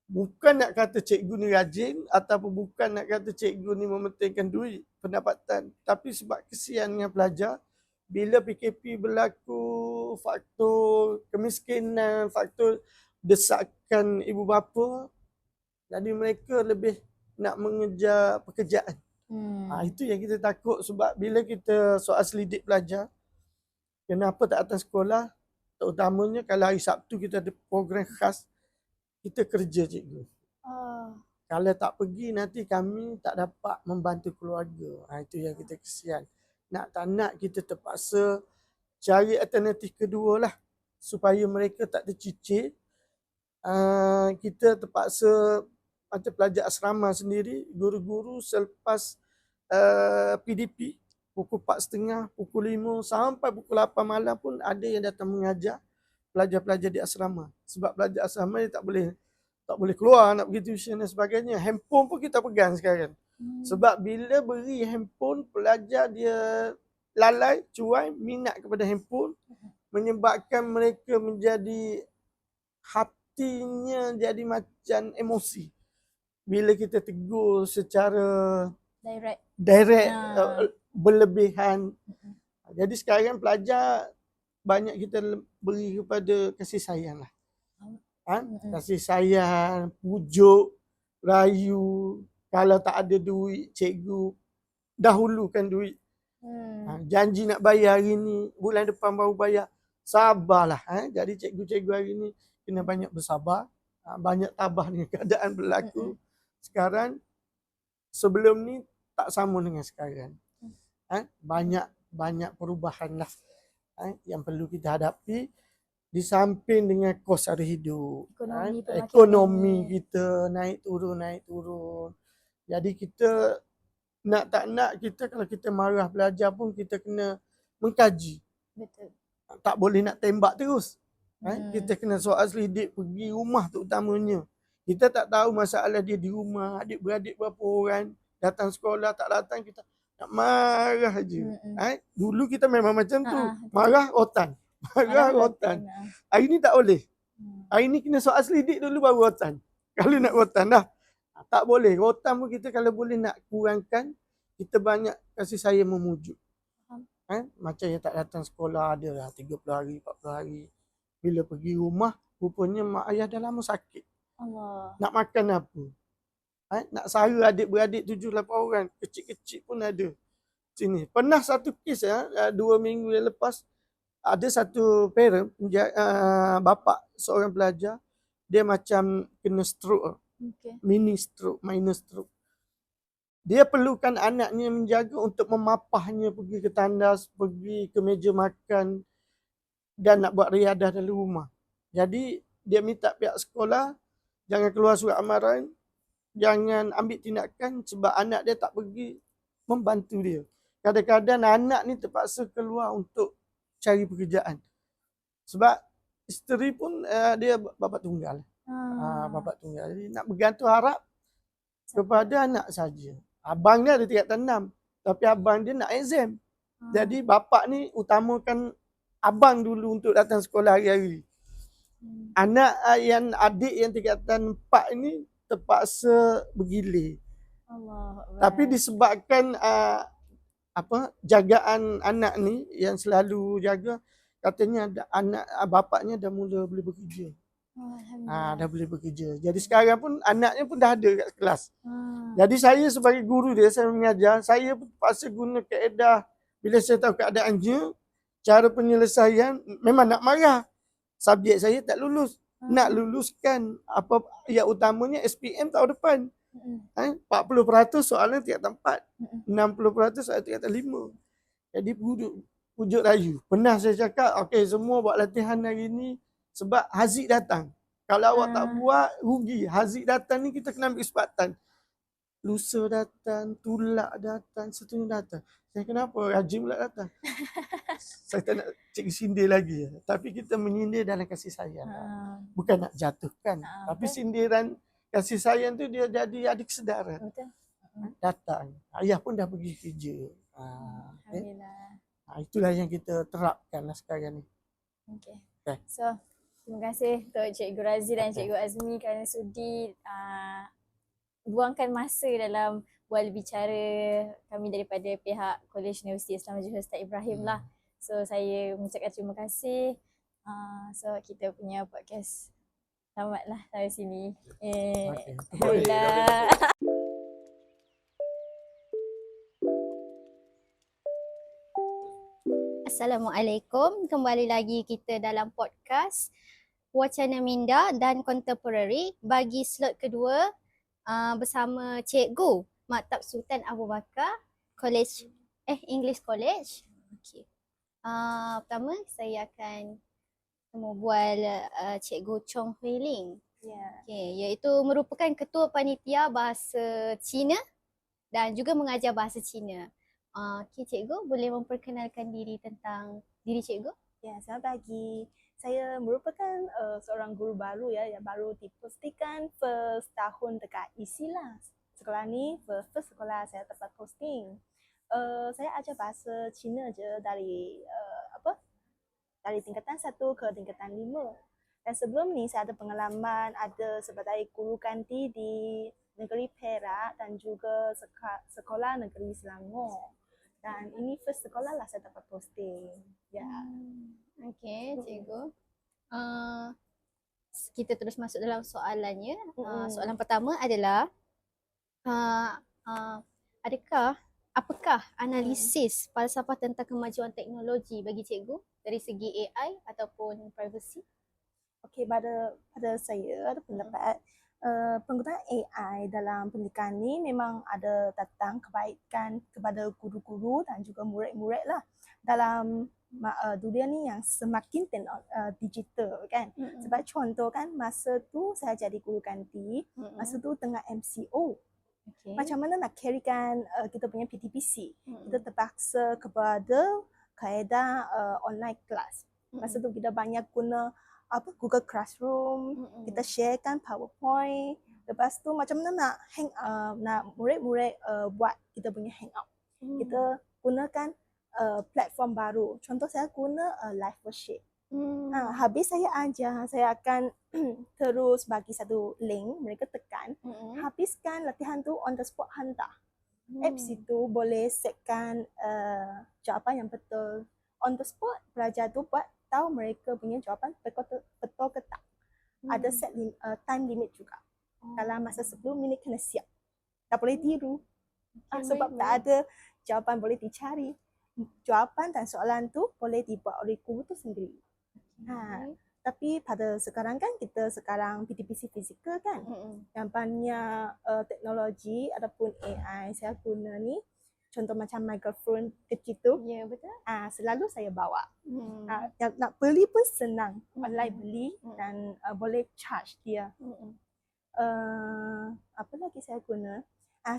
Speaker 2: Bukan nak kata cikgu ni rajin ataupun bukan nak kata cikgu ni mementingkan duit, pendapatan. Tapi sebab kesian dengan pelajar, bila PKP berlaku, faktor kemiskinan, faktor desakan ibu bapa, jadi mereka lebih nak mengejar pekerjaan. Itu yang kita takut sebab bila kita soal selidik pelajar, kenapa tak datang sekolah, terutamanya kalau hari Sabtu kita ada program khas, kita kerja cikgu. Kalau tak pergi nanti kami tak dapat membantu keluarga. Itu yang kita kesian. Nak tak nak kita terpaksa cari alternatif kedua lah supaya mereka tak tercicir. Kita terpaksa macam pelajar asrama sendiri, guru-guru selepas PDP pukul 4.30, pukul 5 sampai pukul 8 malam pun ada yang datang mengajar pelajar-pelajar di asrama. Sebab pelajar asrama ni tak boleh keluar nak pergi tuition dan sebagainya. Handphone pun kita pegang sekarang. Sebab bila beri handphone, pelajar dia lalai, cuai, minat kepada handphone, menyebabkan mereka menjadi hatinya jadi macam emosi. Bila kita tegur secara direct berlebihan. Jadi sekarang pelajar banyak kita beri kepada kasih sayang lah. Kasih sayang, pujuk, rayu. Kalau tak ada duit, cikgu dahulukan duit. Janji nak bayar hari ni, bulan depan baru bayar. Sabarlah. Jadi cikgu-cikgu hari ni kena banyak bersabar. Banyak tabah dengan keadaan berlaku. Sekarang, sebelum ni tak sama dengan sekarang. Banyak perubahan lah yang perlu kita hadapi. Di samping dengan kos harga hidup, ekonomi kita naik turun. Jadi kita nak tak nak, kita kalau kita marah pelajar pun kita kena mengkaji.
Speaker 1: Betul.
Speaker 2: Tak boleh nak tembak terus. Kita kena soal selidik pergi rumah terutamanya. Kita tak tahu masalah dia di rumah, adik-beradik berapa orang, datang sekolah tak datang, kita nak marah je. Dulu kita memang macam tu, marah rotan. Marah rotan. Hari ni tak boleh. Hari ni kena soal selidik dulu baru rotan. Kalau nak rotan dah. Tak boleh. Rotan pun kita kalau boleh nak kurangkan, kita banyak kasih sayang memujuk. Macam yang tak datang sekolah ada lah 30 hari, 40 hari. Bila pergi rumah, rupanya mak ayah dah lama sakit.
Speaker 1: Allah.
Speaker 2: Nak makan apa? Nak sara adik-beradik 7-8 orang. Kecil-kecil pun ada. Sini. Pernah satu kes 2 minggu yang lepas, ada satu parent, bapa seorang pelajar, dia macam kena stroke. Mini stroke, minor stroke. Dia perlukan anaknya menjaga untuk memapahnya pergi ke tandas, pergi ke meja makan dan nak buat riadah dalam rumah. Jadi dia minta pihak sekolah jangan keluar surat amaran, jangan ambil tindakan sebab anak dia tak pergi membantu dia. Kadang-kadang anak ni terpaksa keluar untuk cari pekerjaan. Sebab isteri pun dia bapa tunggal. Bapa tunggal. Jadi nak bergantung harap kepada anak saja. Abang dia ada tingkatan 6. Tapi abang dia nak exam. Jadi bapa ni utamakan abang dulu untuk datang sekolah hari-hari. Anak adik yang tingkatan 4 ini terpaksa bergilir. Tapi disebabkan jagaan anak ni yang selalu jaga, katanya anak bapaknya dah mula boleh bekerja. Dah boleh bekerja. Jadi sekarang pun anaknya pun dah ada kat kelas. Jadi saya sebagai guru dia, saya mengajar, saya pun terpaksa guna kaedah bila saya tahu keadaannya, cara penyelesaian memang nak marah. Subjek saya tak lulus. Nak luluskan apa yang utamanya SPM tahun depan.
Speaker 1: Mm-mm.
Speaker 2: 40% soalan tingkatan 4,
Speaker 1: Mm-mm.
Speaker 2: 60% soalan tingkatan 5. Jadi pujuk rayu. Pernah saya cakap, okey semua buat latihan hari ni sebab Haziq datang. Kalau awak tak buat, rugi. Haziq datang ni kita kena ambil kesempatan. Lusa datang, tulak datang, seterusnya datang. Saya kenapa? Rajin pula datang. Saya tak nak cikgu sindir lagi. Tapi kita menyindir dalam kasih sayang. Bukan nak jatuhkan. Tapi
Speaker 1: Betul.
Speaker 2: sindiran kasih sayang tu dia jadi ada kesedaran.
Speaker 1: Betul.
Speaker 2: Datang. Ayah pun dah pergi kerja. Okay.
Speaker 1: Alhamdulillah.
Speaker 2: Itulah yang kita terapkan lah sekarang ni.
Speaker 1: Okay.
Speaker 2: Okay.
Speaker 1: So, terima kasih untuk Cikgu Razi dan Cikgu Azmi kerana sudi buangkan masa dalam bual bicara kami daripada pihak Kolej Universiti Islam Majlis Ustaz Ibrahim lah. So, saya mengucapkan terima kasih. So, kita punya podcast tamatlah sampai sini.
Speaker 2: Okay.
Speaker 1: Alhamdulillah.
Speaker 4: Assalamualaikum. Kembali lagi kita dalam podcast Wacana Minda dan Contemporary bagi slot kedua bersama Cikgu Maktab Sultan Abu Bakar English College. Okey. Pertama saya akan bual Cikgu Chong Hui Ling. Okay, iaitu merupakan ketua panitia bahasa Cina dan juga mengajar bahasa Cina. Okay, Cikgu boleh memperkenalkan diri tentang diri Cikgu?
Speaker 5: Ya, selamat pagi. Saya merupakan seorang guru baru ya, yang baru dipastikan first tahun dekat isi lah. Sekolah ni, first sekolah saya dapat posting. Saya ajar bahasa Cina je dari dari tingkatan 1 ke tingkatan 5. Dan sebelum ni saya ada pengalaman ada sebagai guru kanti di negeri Perak dan juga sekolah negeri Selangor. Dan ini first sekolah lah saya dapat posting. Ya.
Speaker 4: Okey, Cikgu. Kita terus masuk dalam soalannya. Soalan pertama adalah apakah analisis falsafah tentang kemajuan teknologi bagi Cikgu dari segi AI ataupun privacy?
Speaker 5: Okey, pada saya ada pendapat penggunaan AI dalam pendidikan ni memang ada datang kebaikan kepada guru-guru dan juga murid-murid lah dalam dunia ni yang semakin digital kan. Sebab contoh kan masa tu saya jadi guru kanti, masa tu tengah MCO.
Speaker 4: Okay.
Speaker 5: Macam mana nak carrykan kita punya PTPC? Kita terpaksa kepada kaedah online class. Masa tu kita banyak guna Google Classroom, kita sharekan PowerPoint. Lepas tu macam mana nak murid-murid buat kita punya hangout. Kita gunakan platform baru. Contoh saya guna live worksheet. Habis saya ajar, saya akan terus bagi satu link, mereka tekan. Habiskan latihan tu on the spot hantar. Apps itu boleh setkan jawapan yang betul. On the spot, pelajar tu buat tahu mereka punya jawapan betul ke tak. Ada set time limit juga. Dalam masa 10 minit kena siap. Tak boleh tiru. Sebab tak ada jawapan boleh dicari. Jawapan dan soalan tu boleh dibuat oleh guru tu sendiri. Tapi pada sekarang kan kita sekarang PTPC fizikal kan. Yang banyak teknologi ataupun AI saya guna ni. Contoh macam microphone kecil tu.
Speaker 4: Ya, betul.
Speaker 5: Selalu saya bawa. Yang nak beli pun senang. Online beli dan boleh charge dia. Apa lagi saya guna?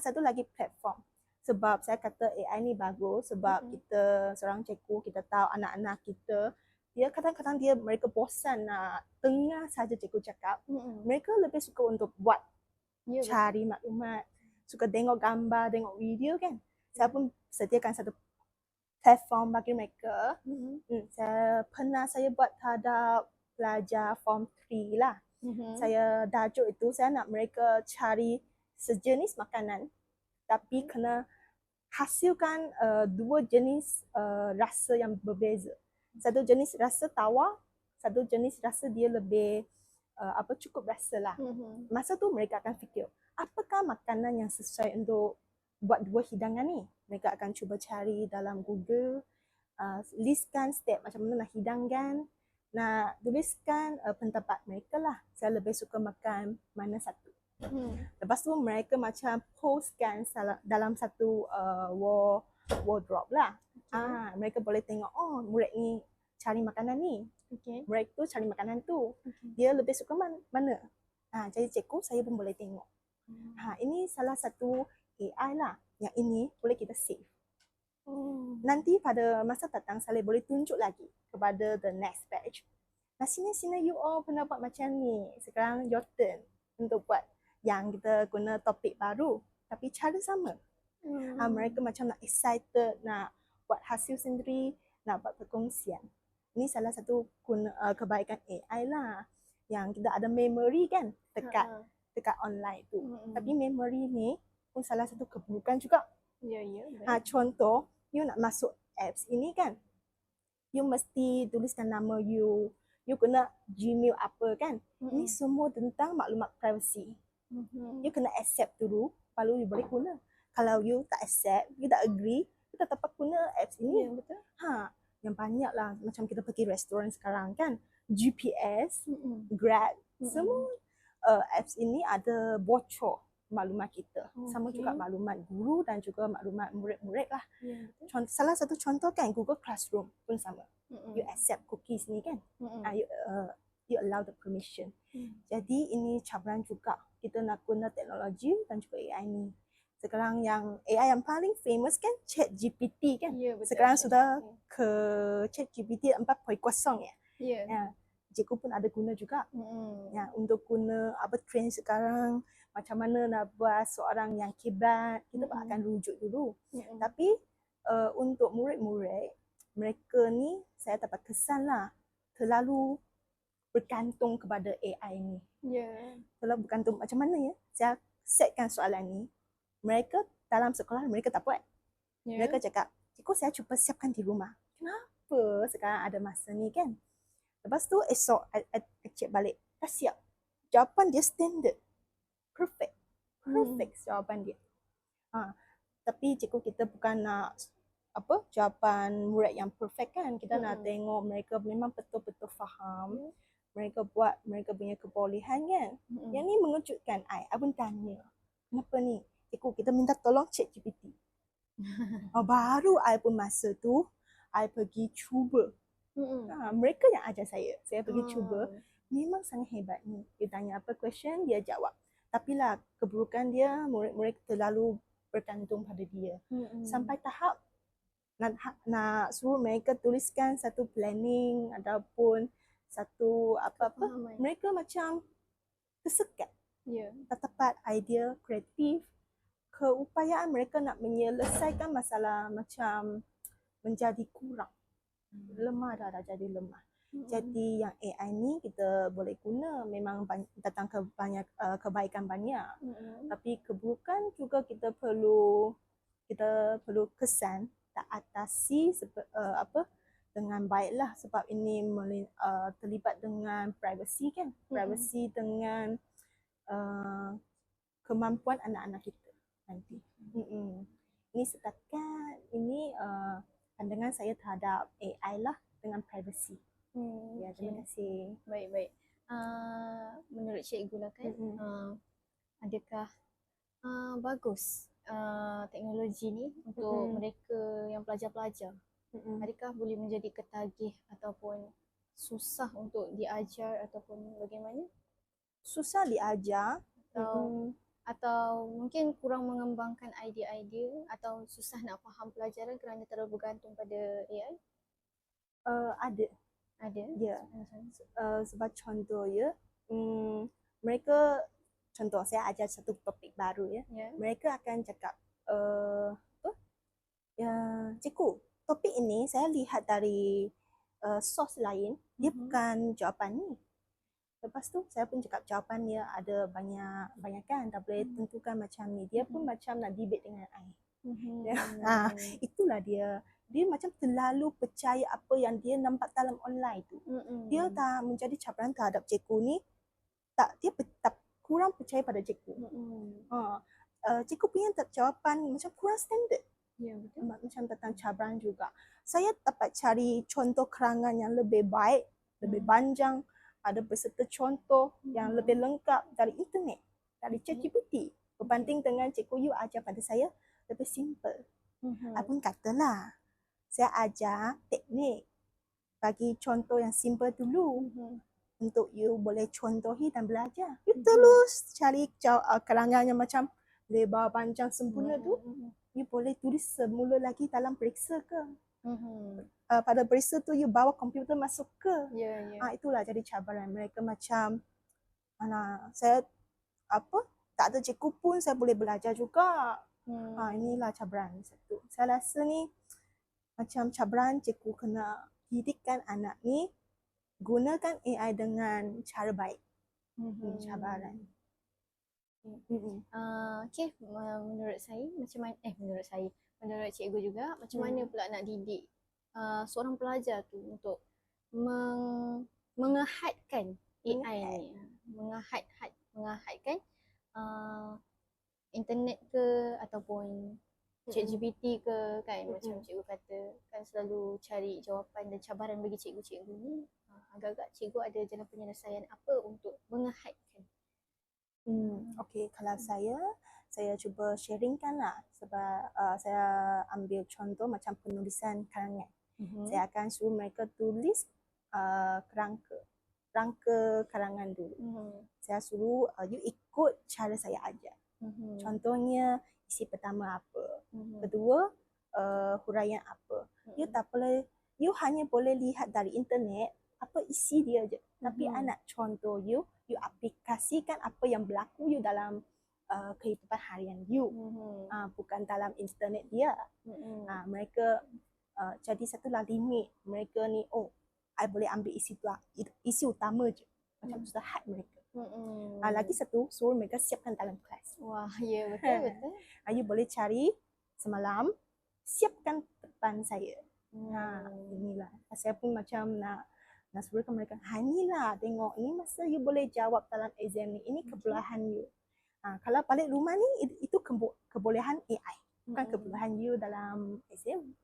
Speaker 5: Satu lagi platform. Sebab saya kata AI ni bagus sebab kita seorang cikgu, kita tahu anak-anak kita dia kadang-kadang mereka bosan nak dengar saja cikgu cakap. Mereka lebih suka untuk buat, cari maklumat, suka tengok gambar, tengok video kan. Saya pun sediakan satu platform bagi mereka. Saya buat terhadap pelajar form 3 lah. Saya tajuk itu, saya nak mereka cari sejenis makanan tapi kena hasilkan dua jenis rasa yang berbeza. Satu jenis rasa tawar, satu jenis rasa dia lebih cukup rasa lah. Masa tu mereka akan fikir, apakah makanan yang sesuai untuk buat dua hidangan ni? Mereka akan cuba cari dalam Google, listkan step macam mana nak hidangkan, nak tuliskan pendapat mereka lah. Saya lebih suka makan mana satu. Lepas tu mereka macam postkan dalam satu wardrobe lah. Mereka boleh tengok, oh murid ni cari makanan ni.
Speaker 4: Okay.
Speaker 5: Murid tu cari makanan tu. Dia lebih suka mana? Jadi cikgu saya pun boleh tengok. Ini salah satu AI lah. Yang ini boleh kita save. Nanti pada masa datang saya boleh tunjuk lagi kepada the next batch. Sini you all pernah buat macam ni. Sekarang your turn untuk buat yang kita guna topik baru. Tapi cara sama. Mereka macam nak excited, nak buat hasil sendiri, nak buat perkongsian. Ini salah satu kebaikan AI lah. Yang kita ada memory kan dekat online tu. Tapi memory ni pun salah satu keburukan juga. Contoh, you nak masuk apps ini kan. You mesti tuliskan nama you guna Gmail apa kan. Ini semua tentang maklumat privacy. You kena accept dulu, baru you boleh guna. Kalau you tak accept, you tak agree, you tak dapat guna apps ini.
Speaker 4: Betul.
Speaker 5: Yang banyak lah, macam kita pergi restoran sekarang kan, GPS, Grab, semua apps ini ada bocor maklumat kita. Sama juga maklumat guru dan juga maklumat murid-murid lah. Salah satu contoh kan, Google Classroom pun sama. You accept cookies ni kan, you allow the permission. Jadi ini cabaran juga, kita nak guna teknologi dan juga AI ni. Sekarang yang AI yang paling famous kan ChatGPT kan. Sekarang sudah ke ChatGPT 4.0 ya. Cikgu pun ada guna juga. Untuk guna trend sekarang, macam mana nak buat seorang yang hebat, kita akan rujuk dulu. Tapi untuk murid-murid, mereka ni saya dapat kesan lah, terlalu bergantung kepada AI ni. Terlalu bergantung macam mana ya? Saya setkan soalan ni, mereka dalam sekolah mereka tak buat. Mereka cakap, cikgu saya cuba siapkan di rumah. Kenapa sekarang ada masa ni kan? Lepas tu esok cek balik, dah siap. Jawapan dia standard. Perfect jawapan dia. Tapi cikgu kita bukan nak jawapan murid yang perfect kan. Kita nak tengok mereka memang betul-betul faham. Mereka buat mereka punya kebolehan kan. Yang ni mengejutkan I pun tanya, kenapa ni? Cikgu kita minta tolong ChatGPT. Baru I pun masa tu I pergi cuba. Mereka yang ajar saya pergi cuba. Memang sangat hebat ni. Dia tanya apa question, dia jawab. Tapi lah keburukan dia, murid-murid terlalu bergantung pada dia. Sampai tahap nak suruh mereka tuliskan satu planning ataupun satu apa-apa. Mereka macam tersekat. Tak dapat idea kreatif. Keupayaan mereka nak menyelesaikan masalah macam menjadi kurang. Lemah dah jadi lemah. Jadi yang AI ni kita boleh guna, memang datang banyak kebaikan banyak. Tapi keburukan juga kita perlu kesan tak atasi dengan baiklah, sebab ini terlibat dengan privacy kan. Privacy dengan kemampuan anak-anak kita nanti. Ini setakat ini pandangan saya terhadap AI lah dengan privacy. Terima kasih.
Speaker 4: Baik. Menurut cikgu lah kan, adakah bagus teknologi ni untuk mereka yang pelajar-pelajar? Adakah boleh menjadi ketagih ataupun susah untuk diajar ataupun bagaimana?
Speaker 5: Susah diajar
Speaker 4: atau mungkin kurang mengembangkan idea-idea, atau susah nak faham pelajaran kerana terlalu bergantung pada AI? Ada?
Speaker 5: Ya. Sebab contoh ya, mereka, contoh saya ajar satu topik baru ya. Mereka akan cakap, cikgu, topik ini saya lihat dari source lain, dia bukan jawapan ni. Lepas tu saya pun cakap jawapan dia ada banyak kan, tak boleh tentukan macam ni. Dia pun macam nak debate dengan I. Itulah dia macam terlalu percaya apa yang dia nampak dalam online tu. Dia tak menjadi cabaran terhadap cikgu ni. Dia kurang percaya pada cikgu. Cikgu punya jawapan macam kurang standard. Macam tentang cabaran juga. Saya dapat cari contoh kerangan yang lebih baik, lebih panjang, ada beserta contoh yang lebih lengkap dari internet. dari ChatGPT. Berbanding dengan cikgu you ajar pada saya lebih simple. Abang katalah, saya ajar teknik. Bagi contoh yang simple dulu. Untuk you boleh contohi dan belajar. You terus cari kerangan yang macam lebar, panjang, sempurna tu. You boleh tulis semula lagi dalam periksa ke. Pada periksa tu you bawa komputer masuk ke. Itulah jadi cabaran mereka macam mana saya tak ada cikgu pun saya boleh belajar juga. Inilah cabaran satu. Saya rasa ni macam cabaran cikgu kena didikkan anak ni gunakan AI dengan cara baik. Cabaran.
Speaker 4: Okay, menurut saya macam mana menurut cikgu juga macam mana pula nak didik seorang pelajar tu untuk mengehadkan AI ni, mengehadkan internet ke ataupun ChatGPT ke kan, macam cikgu kata kan selalu cari jawapan dan cabaran bagi cikgu-cikgu ni. Agak-agak cikgu ada jalan penyelesaian apa untuk mengehadkan?
Speaker 5: Okey, kalau saya cuba sharingkan lah sebab saya ambil contoh macam penulisan karangan. Saya akan suruh mereka tulis rangka karangan dulu. Saya suruh you ikut cara saya ajar. Contohnya isi pertama apa, kedua huraian apa. You hanya boleh lihat dari internet apa isi dia je. Tapi anak contoh you aplikasikan apa yang berlaku you dalam kehidupan harian you. Bukan dalam internet dia. Mereka jadi satulah limit mereka ni, I boleh ambil isi utama je. Macam sudah had mereka. Lagi satu, suruh mereka siapkan dalam kelas.
Speaker 4: Wah, ya betul.
Speaker 5: You boleh cari semalam, siapkan depan saya. Inilah. Saya pun macam nak suruhkan mereka, inilah tengok, ni masa you boleh jawab dalam exam ni, ini kebolehan you. Kalau balik rumah ni, itu kebolehan AI. Bukan kebolehan you dalam exam.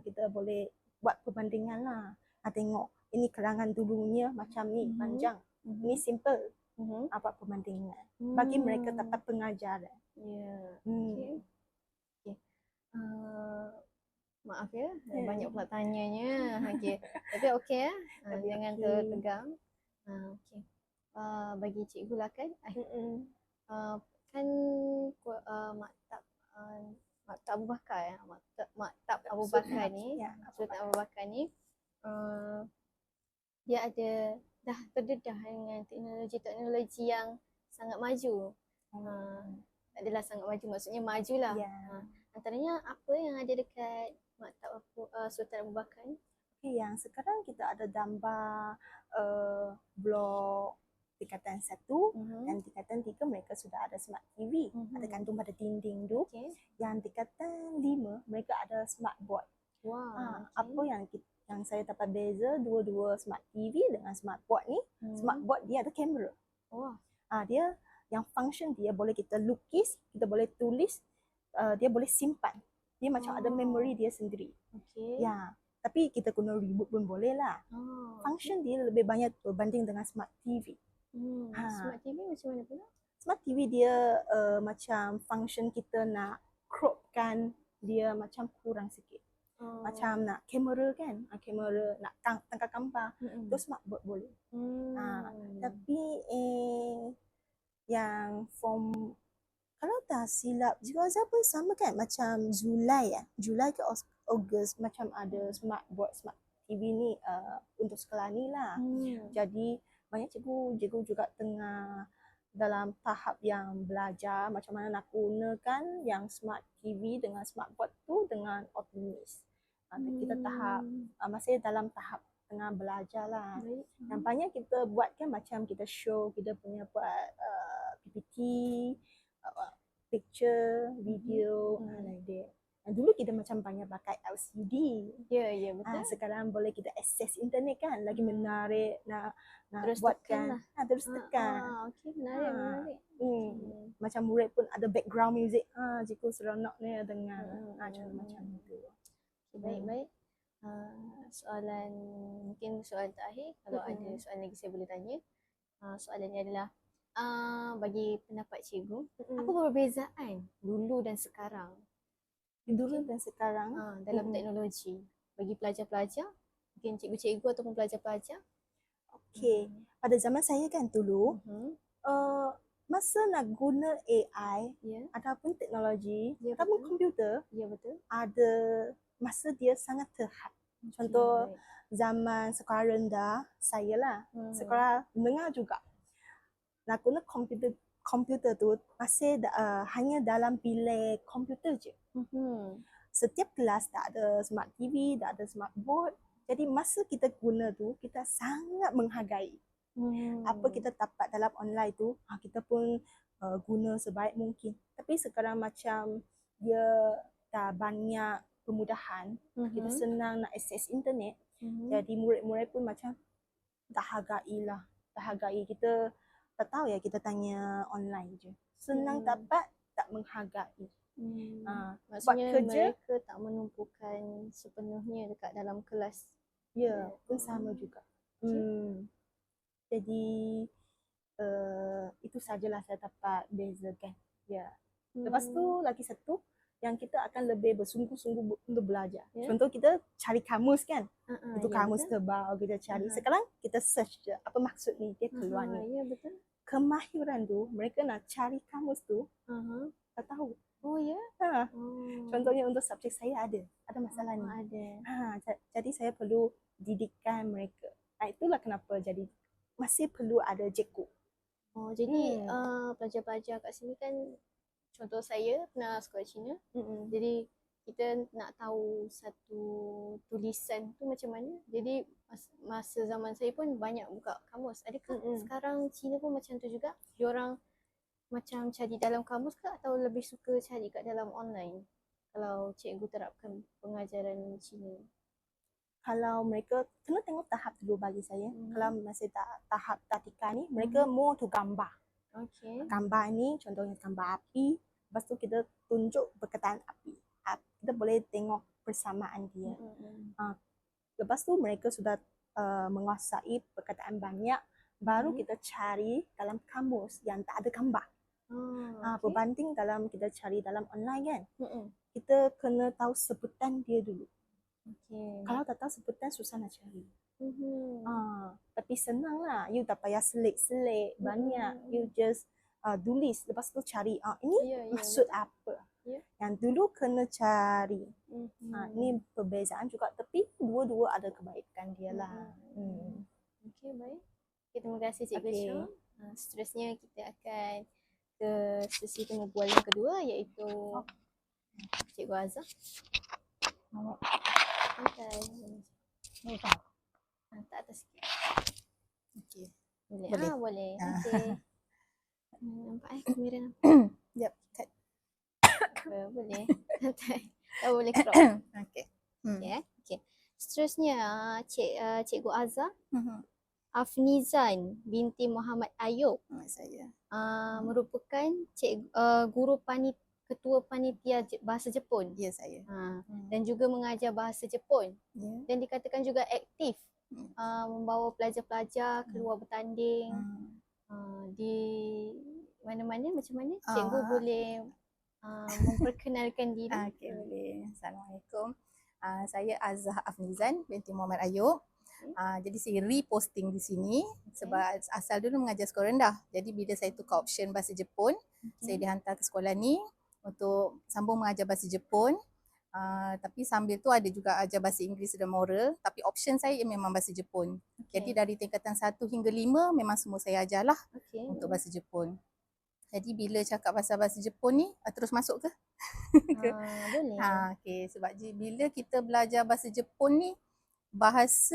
Speaker 5: Kita boleh buat perbandingan lah. Tengok, ini kerangan dulunya macam ni, panjang. Ini simple. Apa perbandingan. Bagi mereka dapat pengajaran.
Speaker 4: Maaf ya, banyak pula tanyanya. Tapi okey ya. Jangan tertegang. Bagi cikgu lah kan. Kan Maktab Abu Bakar ya. Maktab Abu Bakar ni, Sultan Abu Bakar ni dia ada dah terdedah dengan teknologi yang sangat maju. Adalah sangat maju, maksudnya majulah. Antaranya apa yang ada dekat Maktab Sultan Abu Bakar ni?
Speaker 5: Yang sekarang kita ada gambar blok tingkatan 1 dan tingkatan 3 mereka sudah ada smart TV. Ada gantung pada dinding tu. Yang tingkatan 5 mereka ada smart board. Apa yang saya dapat beza dua-dua smart TV dengan smart board ni, smart board dia ada kamera. Dia yang function dia boleh kita lukis, kita boleh tulis, dia boleh simpan. Dia macam ada memory dia sendiri. Tapi kita guna reboot pun boleh lah. Function dia lebih banyak berbanding dengan smart TV.
Speaker 4: Smart TV macam mana pula?
Speaker 5: Smart TV dia macam function kita nak cropkan dia macam kurang sikit. Macam nak kamera kan, kamera nak tangkap gambar, tu smart board boleh. Tapi yang form, kalau tak silap juga pun sama kan, macam Julai ke Ogos macam ada smart board, smart TV ni untuk sekolah ni lah. Jadi banyak cikgu juga tengah dalam tahap yang belajar macam mana nak gunakan yang smart TV dengan smart board tu dengan optimis. Kita masih dalam tahap tengah belajar lah. Yang banyak kita buat kan macam kita show, kita punya buat PPT, picture, video, like that. Dulu kita macam banyak pakai LCD.
Speaker 4: Ya, betul.
Speaker 5: Sekarang boleh kita akses internet kan, lagi menarik nak
Speaker 4: terus
Speaker 5: buatkan. Terus tekan.
Speaker 4: Okey, menarik.
Speaker 5: Macam murid pun ada background music. Cikgu seronok ni dengar. Macam itu.
Speaker 4: Baik. Soalan, mungkin soalan terakhir. Kalau ada soalan lagi saya boleh tanya. Soalannya adalah, bagi pendapat cikgu, apa perbezaan dulu dan sekarang
Speaker 5: Dulu dan sekarang.
Speaker 4: dalam teknologi bagi pelajar-pelajar, mungkin cikgu-cikgu ataupun pelajar-pelajar?
Speaker 5: Okay. Pada zaman saya kan dulu, masa nak guna AI
Speaker 4: Ya,
Speaker 5: ataupun teknologi
Speaker 4: Ya,
Speaker 5: ataupun
Speaker 4: betul.
Speaker 5: komputer,
Speaker 4: ya betul.
Speaker 5: ada masa dia sangat terhad. Contoh zaman sekolah rendah, saya lah, sekolah menengah juga. Nak guna komputer tu masih hanya dalam bilik komputer je. Setiap kelas tak ada smart TV, tak ada smart board. Jadi masa kita guna tu, kita sangat menghargai. Apa kita dapat dalam online tu, kita pun guna sebaik mungkin. Tapi sekarang macam dia dah banyak kemudahan, kita senang nak akses internet. Jadi murid-murid pun macam dah hargai. Kita tak tahu ya, kita tanya online je. Senang dapat, tak menghargai.
Speaker 4: Maksudnya
Speaker 5: kerja-
Speaker 4: mereka tak menumpukan sepenuhnya dekat dalam kelas.
Speaker 5: Ya, pun sama juga. Jadi itu sajalah saya dapat bezakan. Ya. Lepas tu lagi satu yang kita akan lebih bersungguh-sungguh untuk belajar.
Speaker 4: Ya.
Speaker 5: Contoh kita cari kamus kan. Itu
Speaker 4: ya,
Speaker 5: kamus
Speaker 4: betul.
Speaker 5: tebal kita cari. Sekarang kita search je apa maksud ni, dia keluar ni.
Speaker 4: Ya, betul.
Speaker 5: Kemahiran tu mereka nak cari kamus tu tak tahu.
Speaker 4: Oh ya.
Speaker 5: Contohnya untuk subjek saya ada masalah ni.
Speaker 4: Ada.
Speaker 5: Jadi saya perlu didikkan mereka. Itulah kenapa jadi masih perlu ada cikgu.
Speaker 4: Jadi pelajar-pelajar kat sini kan, contoh saya pernah sekolah Cina. Jadi kita nak tahu satu tulisan tu macam mana. Jadi masa zaman saya pun banyak buka kamus. Adakah sekarang Cina pun macam tu juga? Diorang macam cari dalam kamus ke atau lebih suka cari kat dalam online? Kalau cikgu terapkan pengajaran Cina.
Speaker 5: Kalau mereka kena tengok tahap dulu bagi saya. Kalau masih tahap tatika ni, mereka more to gambar.
Speaker 4: Okay.
Speaker 5: Gambar ni contohnya gambar api. Lepas tu kita tunjuk perkataan api. Kita boleh tengok persamaan dia. Lepas tu mereka sudah menguasai perkataan banyak. Baru kita cari dalam kamus yang tak ada gambar. Berbanding dalam kita cari dalam online kan. Kita kena tahu sebutan dia dulu. Kalau tak tahu sebutan susah nak cari. Tapi senang lah. You tak payah selit-selit banyak. You just tulis. Lepas tu cari ini maksud apa. Yang dulu kena cari. Ini perbezaan juga. Tapi dua-dua ada kebaikan dia lah.
Speaker 4: Okay, baik. Okay, terima kasih Cikgu Syah. Seterusnya kita akan ke sesi temu bual yang kedua, iaitu Cikgu Azhar. Hantar atas sikit.
Speaker 6: Okey.
Speaker 4: Boleh?
Speaker 6: Boleh.
Speaker 4: Boleh. Okey. Nampak kamera nampak?
Speaker 6: Jap, cut.
Speaker 4: Boleh. Santai. Tak boleh crop.
Speaker 6: Okey.
Speaker 4: Okay. Seterusnya Cikgu Azhar Afnizan binti Muhammad Ayub
Speaker 6: Saya.
Speaker 4: merupakan guru ketua panitia bahasa Jepun.
Speaker 6: Ya, saya.
Speaker 4: Dan juga mengajar bahasa Jepun.
Speaker 6: Ya.
Speaker 4: Dan dikatakan juga aktif membawa pelajar-pelajar keluar bertanding di mana-mana. Macam mana cikgu boleh memperkenalkan diri?
Speaker 6: Okey, boleh. Assalamualaikum. Saya Azhar Afnizan binti Muhammad Ayub. Jadi saya reposting di sini sebab asal dulu mengajar sekolah rendah. Jadi bila saya tukar option bahasa Jepun, saya dihantar ke sekolah ni untuk sambung mengajar bahasa Jepun. Tapi sambil tu ada juga ajar bahasa Inggeris dan moral. Tapi option saya memang bahasa Jepun. Jadi dari tingkatan 1 hingga 5 memang semua saya ajar lah untuk bahasa Jepun. Jadi bila cakap pasal bahasa Jepun ni, terus masuk ke?
Speaker 4: Boleh.
Speaker 6: Okay. Sebab bila kita belajar bahasa Jepun ni, bahasa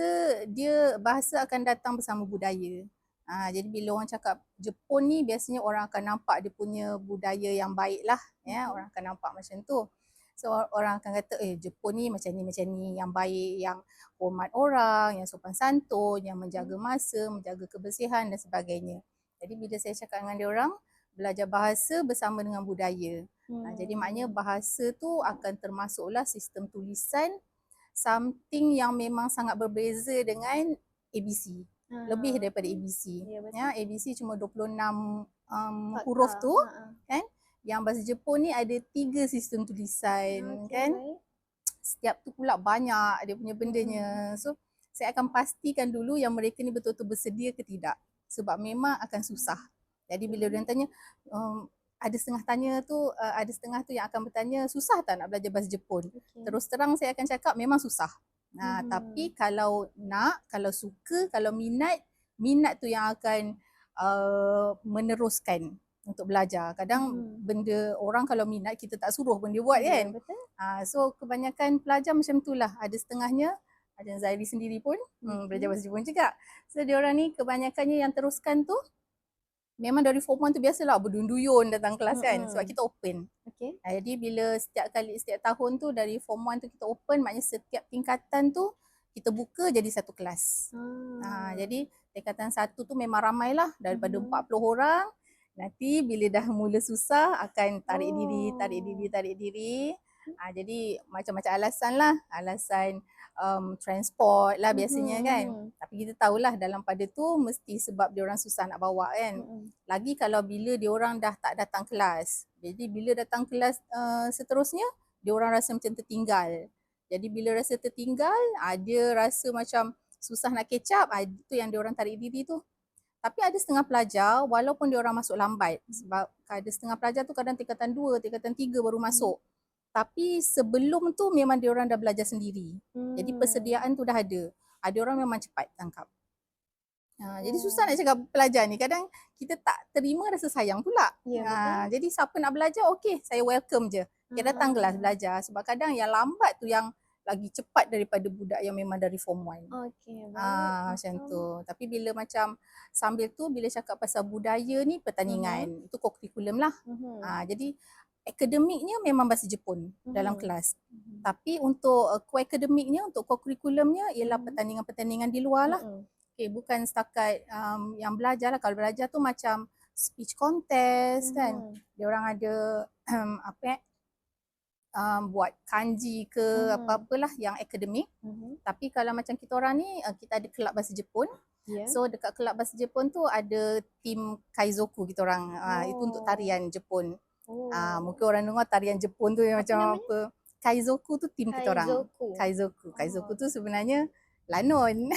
Speaker 6: akan datang bersama budaya. Jadi bila orang cakap Jepun ni, biasanya orang akan nampak dia punya budaya yang baik lah. Orang akan nampak macam tu. So orang akan kata Jepun ni, yang baik, yang hormat orang, yang sopan santun, yang menjaga masa, menjaga kebersihan dan sebagainya. Jadi bila saya cakap dengan dia orang, belajar bahasa bersama dengan budaya. Jadi maknanya bahasa tu akan termasuklah sistem tulisan, something yang memang sangat berbeza dengan ABC. lebih daripada ABC.
Speaker 4: Ya, betul.
Speaker 6: Ya, ABC cuma 26
Speaker 4: Fakta.
Speaker 6: huruf tu,
Speaker 4: Ha.
Speaker 6: yang bahasa Jepun ni ada 3 sistem tulisan,
Speaker 4: Okey,
Speaker 6: kan.
Speaker 4: baik.
Speaker 6: Setiap tu pula banyak dia punya bendanya. So saya akan pastikan dulu yang mereka ni betul-betul bersedia ke tidak. Sebab memang akan susah. Jadi bila dia tanya, ada setengah tu yang akan bertanya, susah tak nak belajar bahasa Jepun?
Speaker 4: Okey.
Speaker 6: Terus terang saya akan cakap memang susah. Tapi kalau nak, kalau suka, kalau minat tu yang akan meneruskan untuk belajar. Kadang benda orang kalau minat kita tak suruh pun dia buat,
Speaker 4: Ya,
Speaker 6: kan.
Speaker 4: betul.
Speaker 6: So kebanyakan pelajar macam itulah. Ada setengahnya, ada Zairi sendiri pun belajar bahasa Jepun juga. So diorang ni kebanyakannya yang teruskan tu memang dari form 1 tu biasalah berduyun-duyun datang kelas, kan. Sebab kita open.
Speaker 4: Okey.
Speaker 6: Jadi bila setiap tahun tu dari form 1 tu kita open, maknanya setiap tingkatan tu kita buka jadi satu kelas. Jadi tingkatan 1 tu memang ramailah daripada 40 orang. Nanti bila dah mula susah akan tarik diri. Jadi macam-macam alasan lah. Alasan transport lah biasanya, kan. Tapi kita tahulah dalam pada tu mesti sebab diorang susah nak bawa, kan. Lagi kalau bila diorang dah tak datang kelas. Jadi bila datang kelas seterusnya, diorang rasa macam tertinggal. Jadi bila rasa tertinggal, dia rasa macam susah nak catch up, itu yang diorang tarik diri tu. Tapi ada setengah pelajar walaupun diorang masuk lambat, sebab ada setengah pelajar tu kadang tingkatan 2, tingkatan 3 baru masuk. Tapi sebelum tu memang diorang dah belajar sendiri. Jadi persediaan tu dah ada. Ada orang memang cepat tangkap. Jadi susah nak cakap pelajar ni. Kadang kita tak terima rasa sayang pula.
Speaker 4: Ya,
Speaker 6: Jadi siapa nak belajar, okey, saya welcome je. Dia datang kelas belajar. Sebab kadang yang lambat tu yang lagi cepat daripada budak yang memang dari form 1.
Speaker 4: Okey, baik.
Speaker 6: Macam tu. Tapi bila macam sambil tu bila cakap pasal budaya ni pertandingan, itu co-curriculum lah. Jadi akademiknya memang bahasa Jepun dalam kelas. Tapi untuk co-akademiknya, untuk co-curriculumnya ialah pertandingan-pertandingan di luar lah. Okay, bukan setakat yang belajar lah. Kalau belajar tu macam speech contest, kan. Dia orang ada buat kanji ke apa-apalah yang akademik. Tapi kalau macam kita orang ni, kita ada kelab bahasa Jepun.
Speaker 4: Ya.
Speaker 6: So dekat kelab bahasa Jepun tu ada tim Kaizoku kita orang. Itu untuk tarian Jepun. Mungkin orang dengar tarian Jepun tu yang macam
Speaker 4: namanya?
Speaker 6: apa. Kaizoku tu tim kita orang. Kaizoku tu sebenarnya lanon.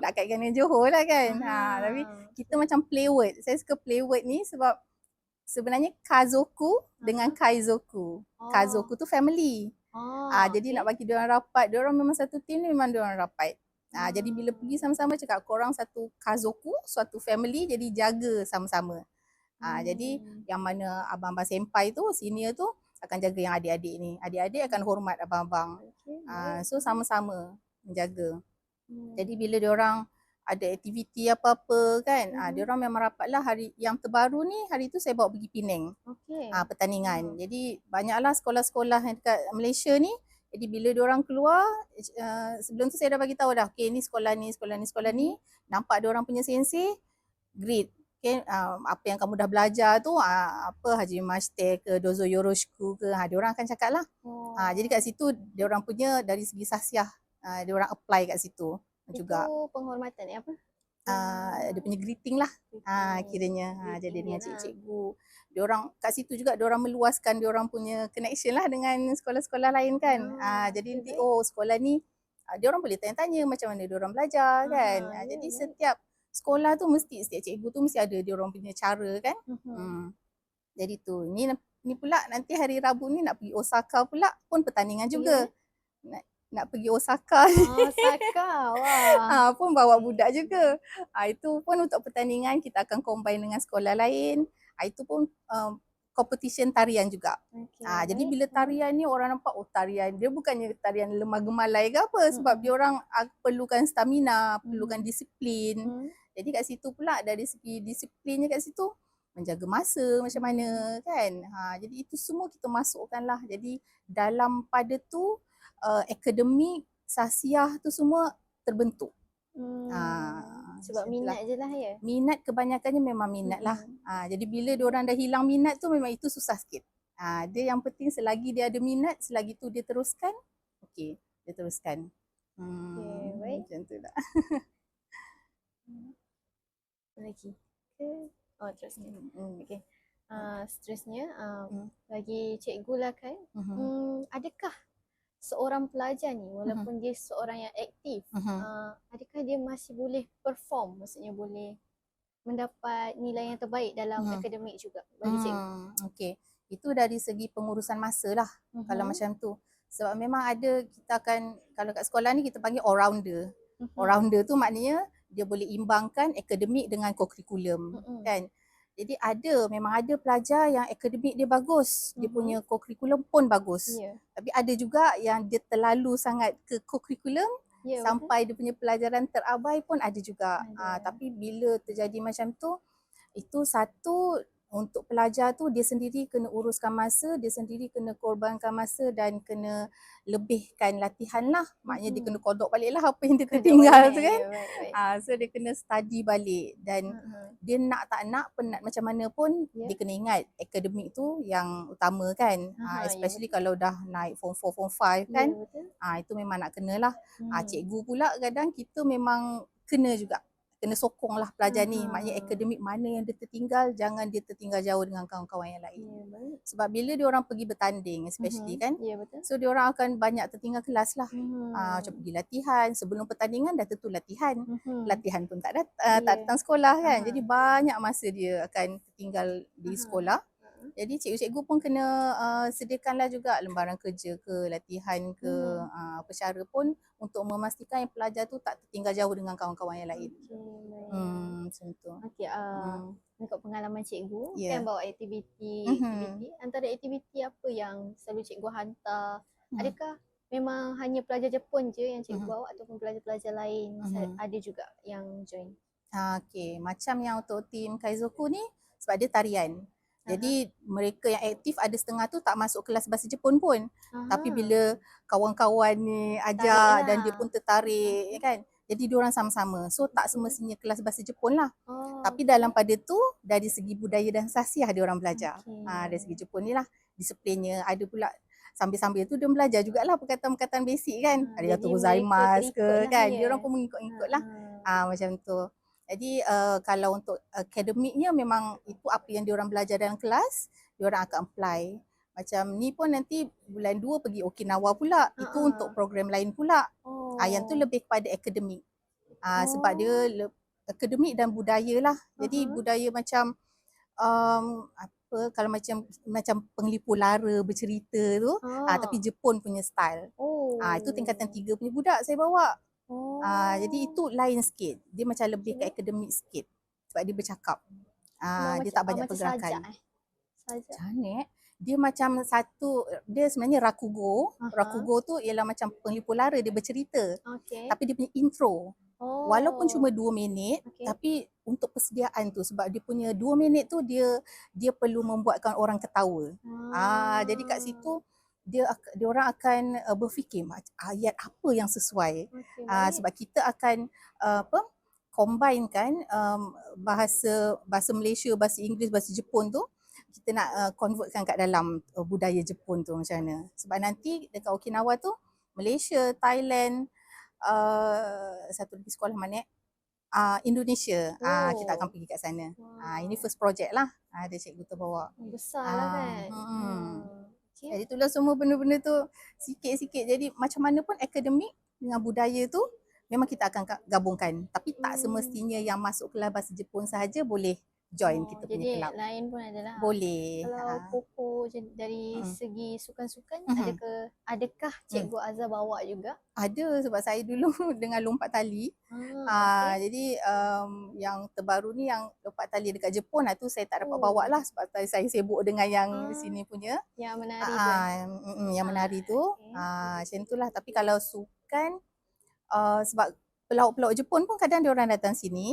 Speaker 6: Nak kaitkan dengan Johor lah, kan. Tapi kita macam play word. Saya suka play word ni sebab sebenarnya Kazoku dengan Kaizoku. Kazoku tu family. Jadi nak bagi diorang rapat, diorang memang satu team ni memang diorang rapat. Jadi bila pergi sama-sama cakap korang satu Kazoku, suatu family, jadi jaga sama-sama. Jadi yang mana abang-abang senpai tu, senior tu akan jaga yang adik-adik ni. Adik-adik akan hormat abang-abang. So sama-sama menjaga. Jadi bila diorang ada aktiviti apa-apa, kan, diorang memang rapat lah. Hari yang terbaru ni, hari tu saya bawa pergi Penang. Pertandingan. Jadi banyaklah sekolah-sekolah yang dekat Malaysia ni. Jadi bila diorang keluar, sebelum tu saya dah bagi tahu dah, okay, ni sekolah ni, sekolah ni, sekolah ni. Nampak diorang punya sensei, great. Okay, apa yang kamu dah belajar tu, apa hajimashite ke, dozo yoroshiku ke, diorang akan cakap lah. Jadi kat situ diorang punya dari segi sasiah, diorang apply kat situ juga.
Speaker 4: Itu penghormatan apa?
Speaker 6: Dia punya greeting lah, kiranya. Jadi dengan cikgu. Diorang kat situ juga diorang meluaskan diorang punya connection lah dengan sekolah-sekolah lain, kan. Jadi nanti sekolah ni diorang boleh tanya-tanya macam mana diorang belajar, kan. Jadi setiap sekolah tu setiap cikgu tu mesti ada diorang punya cara, kan. Jadi tu. Ni pula nanti hari Rabu ni nak pergi Osaka pula pun pertandingan juga. Nak pergi Osaka.
Speaker 4: Osaka, wah.
Speaker 6: Pun bawa budak juga. Itu pun untuk pertandingan kita akan combine dengan sekolah lain. Itu pun competition tarian juga. Jadi bila tarian ni orang nampak, tarian dia bukannya tarian lemah gemalai ke apa, sebab dia orang perlukan stamina, perlukan disiplin. Jadi kat situ pula dari segi disiplinnya kat situ, menjaga masa macam mana, kan. Jadi itu semua kita masukkan lah. Jadi dalam pada tu akademik, sasiah tu semua terbentuk.
Speaker 4: Sebab minat je lah, ya.
Speaker 6: Minat kebanyakannya memang minat lah. Jadi bila diorang dah hilang minat tu memang itu susah sikit. Dia yang penting selagi dia ada minat, selagi tu dia teruskan, okey, dia teruskan.
Speaker 4: Okey, baik.
Speaker 6: Macam tu lah.
Speaker 4: Lagi ke terusnya. Okey. Seterusnya
Speaker 6: Hmm.
Speaker 4: bagi cikgu lah kan. Adakah seorang pelajar ni walaupun dia seorang yang aktif, adakah dia masih boleh perform, maksudnya boleh mendapat nilai yang terbaik dalam akademik juga bagi cikgu?
Speaker 6: Okey. Itu dari segi pengurusan masa lah kalau macam tu. Sebab memang ada, kita akan, kalau kat sekolah ni kita panggil all-rounder. All-rounder tu maknanya dia boleh imbangkan akademik dengan co-curriculum kan. Jadi memang ada pelajar yang akademik dia bagus, dia punya co-curriculum pun bagus.
Speaker 4: Ya.
Speaker 6: Tapi ada juga yang dia terlalu sangat ke co-curriculum
Speaker 4: Ya, betul.
Speaker 6: sampai dia punya pelajaran terabai pun ada juga.
Speaker 4: Ada.
Speaker 6: Tapi bila terjadi macam tu, itu satu, untuk pelajar tu dia sendiri kena uruskan masa, dia sendiri kena korbankan masa dan kena lebihkan latihan lah. Maknanya dia kena kodok balik lah apa yang dia tertinggal tu kan.
Speaker 4: Ya, baik.
Speaker 6: So dia kena study balik dan dia nak tak nak, penat macam mana pun, dia kena ingat akademik tu yang utama kan. Especially kalau dah naik form 4, form 5 kan. Itu memang nak kena lah. Cikgu pula kadang kita memang kena juga, kena sokong lah pelajar ni. Maknanya akademik mana yang dia tertinggal, jangan dia tertinggal jauh dengan kawan-kawan yang lain. Sebab bila dia orang pergi bertanding especially kan, so dia orang akan banyak tertinggal kelas lah. Macam pergi latihan, sebelum pertandingan dah tentu latihan. Latihan pun tak datang sekolah kan. Jadi banyak masa dia akan tertinggal di sekolah. Jadi cikgu-cikgu pun kena sediakanlah juga lembaran kerja ke, latihan ke, apa cara pun untuk memastikan yang pelajar tu tak tertinggal jauh dengan kawan-kawan yang lain. Macam tu.
Speaker 4: Okey, ikut pengalaman cikgu
Speaker 6: Ya.
Speaker 4: kan bawa aktiviti. Antara aktiviti apa yang selalu cikgu hantar? Adakah memang hanya pelajar Jepun je yang cikgu bawa ataupun pelajar-pelajar lain ada juga yang join?
Speaker 6: Okey, macam yang untuk tim Kaizoku ni, sebab dia tarian. Jadi mereka yang aktif ada setengah tu tak masuk kelas bahasa Jepun pun. Tapi bila kawan-kawan ni ajak dan dia pun tertarik kan. Jadi diorang sama-sama. So tak semestinya kelas bahasa Jepun lah. Tapi dalam pada tu dari segi budaya dan sasiah diorang belajar. Dari segi Jepun ni lah disiplinnya. Ada pula sambil-sambil tu dia belajar jugalah perkataan-perkataan basic kan. Arigatou gozaimasu ke kan. Diorang pun mengikut-ikut lah. Macam tu. Jadi kalau untuk akademiknya memang itu apa yang diorang belajar dalam kelas, diorang akan apply. Macam ni pun nanti bulan 2 pergi Okinawa pula. Itu untuk program lain pula. Yang tu lebih kepada akademik. Sebab dia akademik dan budaya lah. Jadi budaya macam apa, kalau macam penglipu lara bercerita tu, tapi Jepun punya style. Itu tingkatan 3 punya budak saya bawa. Jadi itu lain sikit. Dia macam lebih ke akademik sikit. Sebab dia bercakap. Dia tak banyak pergerakan. Macam ni dia macam satu, dia sebenarnya rakugo. Rakugo tu ialah macam penglipu lara, dia bercerita. Tapi dia punya intro. Walaupun cuma 2 minit, tapi untuk persediaan tu, sebab dia punya 2 minit tu dia perlu membuatkan orang ketawa. Jadi kat situ dia orang akan berfikir ayat apa yang sesuai. Sebab kita akan combine kan bahasa Malaysia, bahasa Inggeris, bahasa Jepun tu, kita nak convertkan kat dalam budaya Jepun tu macam mana. Sebab nanti dekat Okinawa tu, Malaysia, Thailand, satu lagi sekolah mana Indonesia. Kita akan pergi kat sana. Ini first project lah. Ada cikgu tu bawa.
Speaker 4: Besar lah kan.
Speaker 6: Jadi itulah semua benda-benda tu sikit-sikit. Jadi macam mana pun akademik dengan budaya tu memang kita akan gabungkan. Tapi tak semestinya yang masuk kelas bahasa Jepun sahaja boleh join kita punya kelab.
Speaker 4: Jadi lain pun adalah.
Speaker 6: Boleh.
Speaker 4: Kalau Koko dari segi sukan-sukan, adakah Cikgu Azhar bawa juga?
Speaker 6: Ada, sebab saya dulu dengan lompat tali. Jadi yang terbaru ni yang lompat tali dekat Jepun tu saya tak dapat bawa lah sebab saya sibuk dengan yang sini punya.
Speaker 4: Yang menari tu.
Speaker 6: Yang menari tu. Macam tu lah. Tapi kalau sukan, sebab pelaut-pelaut Jepun pun kadang dia orang datang sini.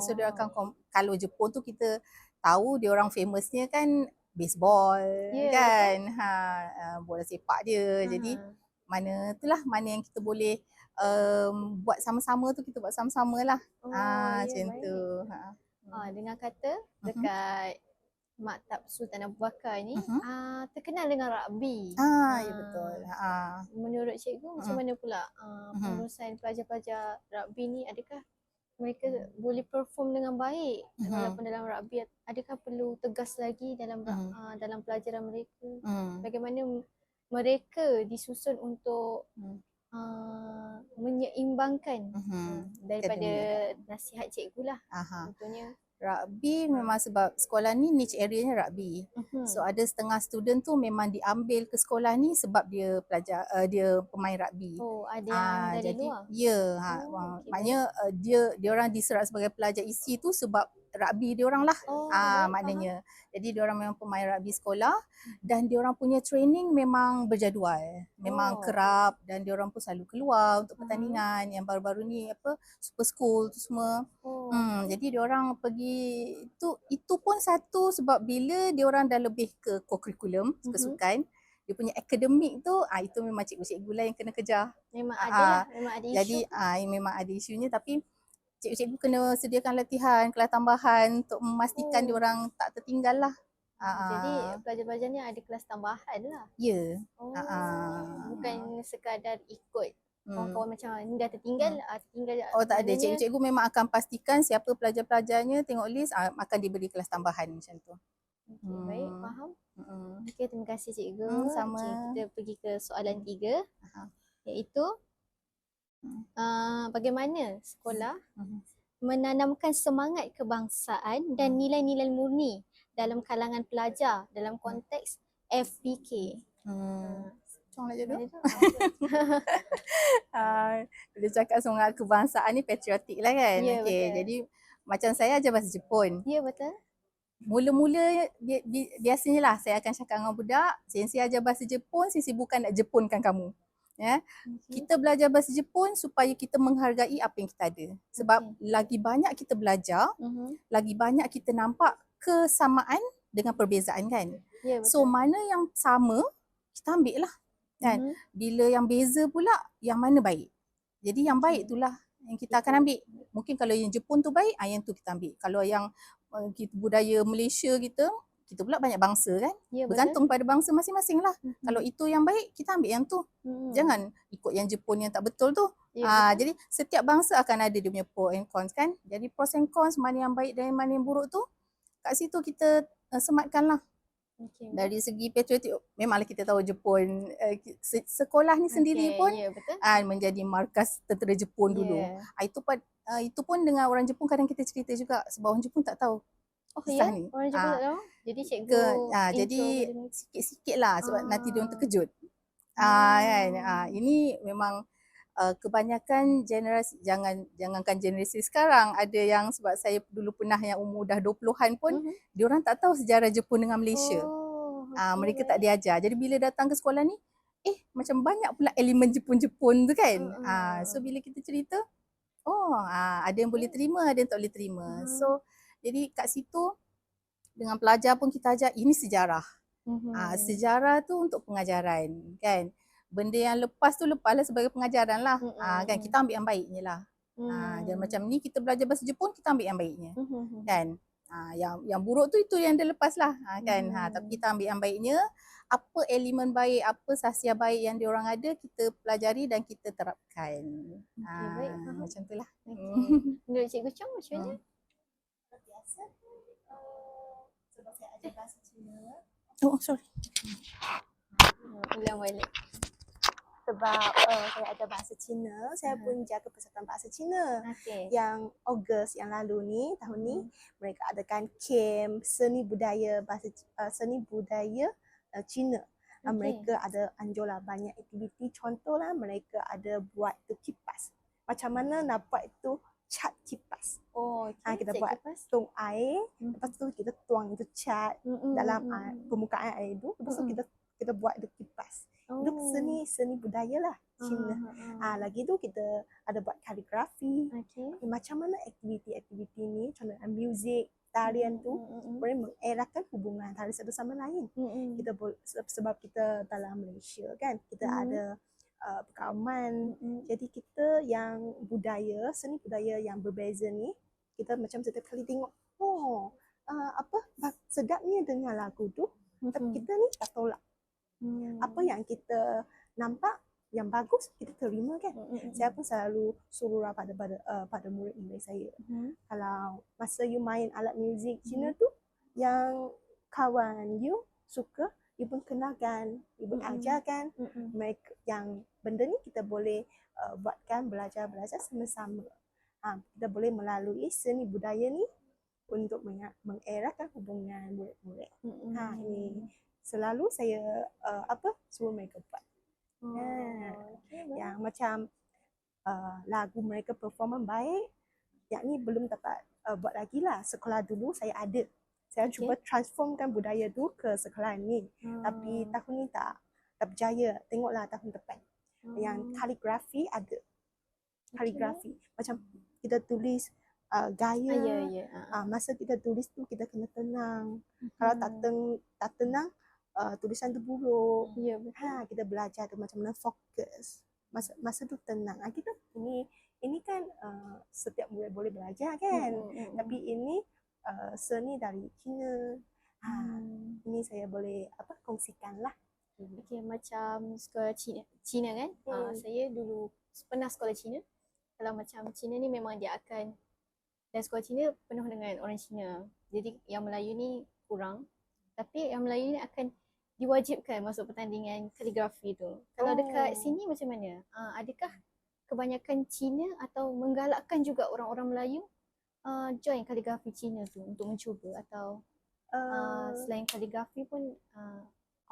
Speaker 6: So dia akan, kalau Jepun tu kita tahu dia orang famousnya kan baseball kan. Bola sepak dia. Jadi mana yang kita boleh buat sama-sama tu kita buat sama-sama lah. Macam tu.
Speaker 4: Dengan kata dekat Maktab Sultan Abu Bakar ni terkenal dengan rugby.
Speaker 6: Ya betul.
Speaker 4: Menurut cikgu macam mana pula pengurusan pelajar-pelajar rugby ni, adakah mereka boleh perform dengan baik
Speaker 6: Mhm.
Speaker 4: walaupun dalam rugby, adakah perlu tegas lagi dalam dalam pelajaran mereka? Bagaimana mereka disusun untuk menyeimbangkan daripada
Speaker 6: Akademik.
Speaker 4: nasihat cikgu lah
Speaker 6: Aha.
Speaker 4: contohnya.
Speaker 6: Rugby memang sebab sekolah ni niche areanya rugby. So ada setengah student tu memang diambil ke sekolah ni sebab dia pelajar dia pemain rugby.
Speaker 4: Oh, ada yang dari
Speaker 6: Jadi
Speaker 4: luar?
Speaker 6: ya,
Speaker 4: okey,
Speaker 6: maknanya dia orang diserap sebagai pelajar isi tu sebab rugby dia orang lah.
Speaker 4: Oh, baik,
Speaker 6: Maknanya. Jadi dia orang memang pemain rugby sekolah dan dia orang punya training memang berjadual. Memang
Speaker 4: Oh.
Speaker 6: kerap dan dia orang pun selalu keluar untuk pertandingan yang baru-baru ni super school tu semua.
Speaker 4: Oh.
Speaker 6: Jadi dia orang pergi itu pun satu sebab bila dia orang dah lebih ke co-curriculum, kesukan, dia punya akademik tu itu memang cikgu-cikgu lah yang kena kejar.
Speaker 4: Memang ada lah, memang ada isu.
Speaker 6: Jadi memang ada isunya tapi cikgu-cikgu kena sediakan latihan, kelas tambahan untuk memastikan dia orang tak tertinggal lah.
Speaker 4: Jadi pelajar-pelajar ni ada kelas tambahan lah.
Speaker 6: Ya.
Speaker 4: Oh, bukan sekadar ikut kawan-kawan macam ni dah tertinggal, tertinggal.
Speaker 6: Oh tak ada,
Speaker 4: maknanya-
Speaker 6: cikgu-cikgu memang akan pastikan siapa pelajar-pelajarnya, tengok list akan diberi kelas tambahan macam tu.
Speaker 4: Okey, baik, faham.
Speaker 6: Mm-mm.
Speaker 4: Okey, terima kasih cikgu.
Speaker 6: Sama.
Speaker 4: Okey, kita pergi ke soalan 3 iaitu bagaimana sekolah menanamkan semangat kebangsaan dan nilai-nilai murni dalam kalangan pelajar dalam konteks FPK.
Speaker 6: Cong nak jodoh. Bila cakap semangat kebangsaan ni patriotik lah kan.
Speaker 4: Ya, betul.
Speaker 6: Jadi macam saya ajar bahasa Jepun.
Speaker 4: Ya, betul.
Speaker 6: Mula-mula biasanya lah saya akan cakap dengan budak, Sensei ajar bahasa Jepun, Sensei bukan nak Jepunkan kamu. Ya. Kita belajar bahasa Jepun supaya kita menghargai apa yang kita ada. Sebab lagi banyak kita belajar, lagi banyak kita nampak kesamaan dengan perbezaan kan.
Speaker 4: Ya, betul.
Speaker 6: So mana yang sama, kita ambil lah. Kan? Bila yang beza pula, yang mana baik. Jadi yang baik itulah yang kita akan ambil. Mungkin kalau yang Jepun tu baik, yang tu kita ambil. Kalau yang budaya Malaysia kita pula banyak bangsa kan.
Speaker 4: Ya,
Speaker 6: Bergantung pada bangsa masing-masing lah. Kalau itu yang baik, kita ambil yang tu. Jangan ikut yang Jepun yang tak betul tu.
Speaker 4: Ya,
Speaker 6: Jadi setiap bangsa akan ada dia punya pro and cons kan. Jadi pros and cons, mana yang baik dan mana yang buruk tu, kat situ kita sematkan lah.
Speaker 4: Okay.
Speaker 6: Dari segi patriotik, memanglah kita tahu Jepun, sekolah ni sendiri pun menjadi markas tentera Jepun dulu. Itu pun dengan orang Jepun kadang kita cerita juga sebab orang Jepun tak tahu kisah ni.
Speaker 4: Orang Jepun tak tahu? Jadi cikgu
Speaker 6: jadi sikit-sikit lah sebab nanti dia orang terkejut. Kan? Ini memang kebanyakan generasi, jangankan generasi sekarang, ada yang sebab saya dulu pernah yang umur dah 20-an pun, diorang tak tahu sejarah Jepun dengan Malaysia. Mereka tak diajar. Jadi bila datang ke sekolah ni, macam banyak pula elemen Jepun-Jepun tu kan. So bila kita cerita, ada yang boleh terima, ada yang tak boleh terima. So jadi kat situ dengan pelajar pun kita ajar ini sejarah. Sejarah tu untuk pengajaran kan. Benda yang lepas tu lepaslah sebagai pengajaran lah. Kan kita ambil yang baiknya lah. Dan macam ni kita belajar bahasa Jepun, kita ambil yang baiknya. Kan. Yang buruk tu itu yang dia lepas lah. Kan. Tapi kita ambil yang baiknya. Apa elemen baik, apa sahsiah baik yang diorang ada, kita pelajari dan kita terapkan.
Speaker 4: Baik,
Speaker 6: macam tu lah.
Speaker 4: Menurut Cikgu Chong macam mana?
Speaker 5: Biasa sebab saya ajar bahasa Cina.
Speaker 6: Oh, sorry.
Speaker 4: Ulang balik.
Speaker 5: Sebab saya ajar bahasa Cina, saya pun jaga Persatuan Bahasa Cina. Yang Ogos yang lalu ni, tahun ni, mereka adakan camp seni budaya bahasa seni budaya Cina. Mereka ada anjurlah banyak aktiviti, contohlah mereka ada buat tu kipas. Macam mana nak buat itu cat kipas. Kita buat tuang air, lepas tu kita tuang itu cat dalam permukaan air itu, lepas tu kita buat itu kipas. Itu seni budaya lah Cina. Lagi tu kita ada buat kaligrafi. Macam mana aktiviti-aktiviti ni, contohnya muzik, tarian tu boleh mengeratkan hubungan antara satu sama lain. Kita sebab kita dalam Malaysia kan, kita ada perkawaman. Jadi kita yang budaya, seni budaya yang berbeza ni, kita macam setiap kali tengok, sedapnya dengar lagu tu, tapi kita ni tak tolak. Apa yang kita nampak yang bagus kita terima kan. Saya pun selalu suruh pada murid-murid saya. Kalau masa you main alat muzik Cina tu, yang kawan you suka, you pun kenalkan, you pun ajarkan mereka yang benda ni kita boleh buatkan belajar sama-sama. Kita boleh melalui seni budaya ni untuk mengeratkan hubungan murid-murid. Ini selalu saya suruh mereka buat. Yang macam lagu mereka performan baik, yang ni belum dapat buat lagi lah. Sekolah dulu saya ada. Saya cuba transformkan budaya tu ke sekolah ni. Tapi tahun ni tak berjaya. Tengoklah tahun depan. Yang kaligrafi ada. Kaligrafi. Macam kita tulis gaya. Masa kita tulis tu kita kena tenang. Kalau tak tenang, tulisan tu buruk. Kita belajar tu macam mana fokus. Masa tu tenang. Kita ini kan setiap murid boleh belajar kan. Tapi ini seni dari Cina. Ini saya boleh kongsikan lah.
Speaker 4: Okay, macam sekolah Cina kan. Saya dulu pernah sekolah Cina. Kalau macam Cina ni memang dia akan, dan sekolah Cina penuh dengan orang Cina. Jadi yang Melayu ni kurang. Tapi yang Melayu ni akan diwajibkan masuk pertandingan kaligrafi tu. Kalau dekat sini macam mana? Adakah kebanyakan Cina atau menggalakkan juga orang-orang Melayu join kaligrafi Cina tu untuk mencuba, atau selain kaligrafi pun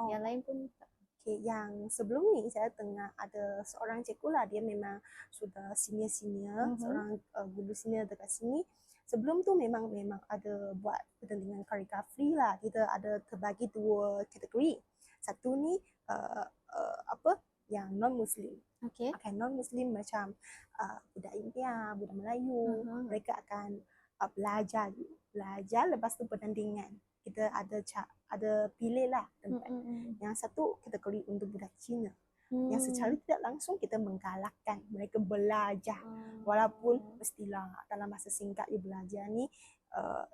Speaker 4: yang lain pun?
Speaker 5: Yang sebelum ni saya tengah ada seorang cikgu lah, dia memang sudah senior, seorang guru senior dekat sini. Sebelum tu memang ada buat pertandingan kaligrafi lah. Kita ada terbagi 2 kategori. Satu ni yang non-Muslim. Non-Muslim macam budak India, budak Melayu. Mereka akan belajar lepas tu pertandingan. Kita ada pilih lah tempat. Yang satu kategori untuk budak Cina. Yang secara tidak langsung kita menggalakkan mereka belajar. Walaupun mestilah dalam masa singkat you belajar ni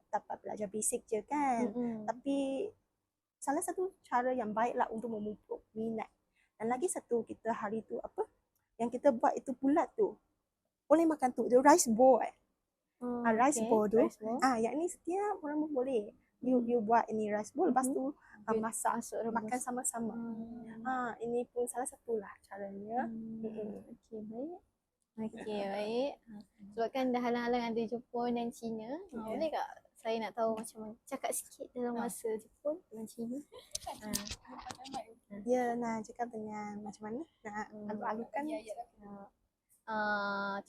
Speaker 5: dapat belajar basic je kan. Tapi salah satu cara yang baik lah untuk memupuk minat. Dan lagi satu, kita hari tu yang kita buat itu bulat tu, boleh makan tu, the rice ball rice ball tu. Yang ni setiap orang pun boleh. You buat ini rice ball, lepas tu masak, makan sama-sama. Ini pun salah satulah caranya.
Speaker 4: Okey, baik. Sebab kan dah halang-halang ada Jepun dan Cina. Boleh tak saya nak tahu macam mana, cakap sikit dalam masa Jepun dan Cina?
Speaker 5: Ya, nak cakap dengan macam mana? Nak alu-alukan?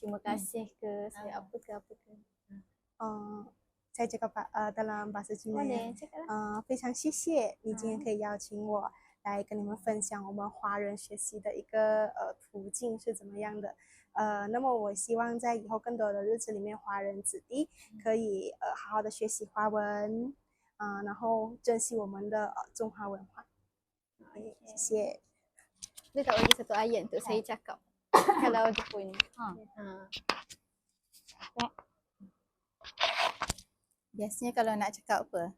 Speaker 4: Terima kasih ke saya apa ke?
Speaker 5: 再这个dalam bahasa Cina. 非常谢谢你今天可以邀请我来跟你们分享我们华人学习的一个途径是怎么样的。那么我希望在以后更多的日子里面，华人子弟可以好好的学习华文，然后珍惜我们的中华文化。谢谢。
Speaker 4: Boleh tak bagi satu ayat untuk saya cakap kalau Jepun?
Speaker 6: Biasanya kalau nak cakap apa?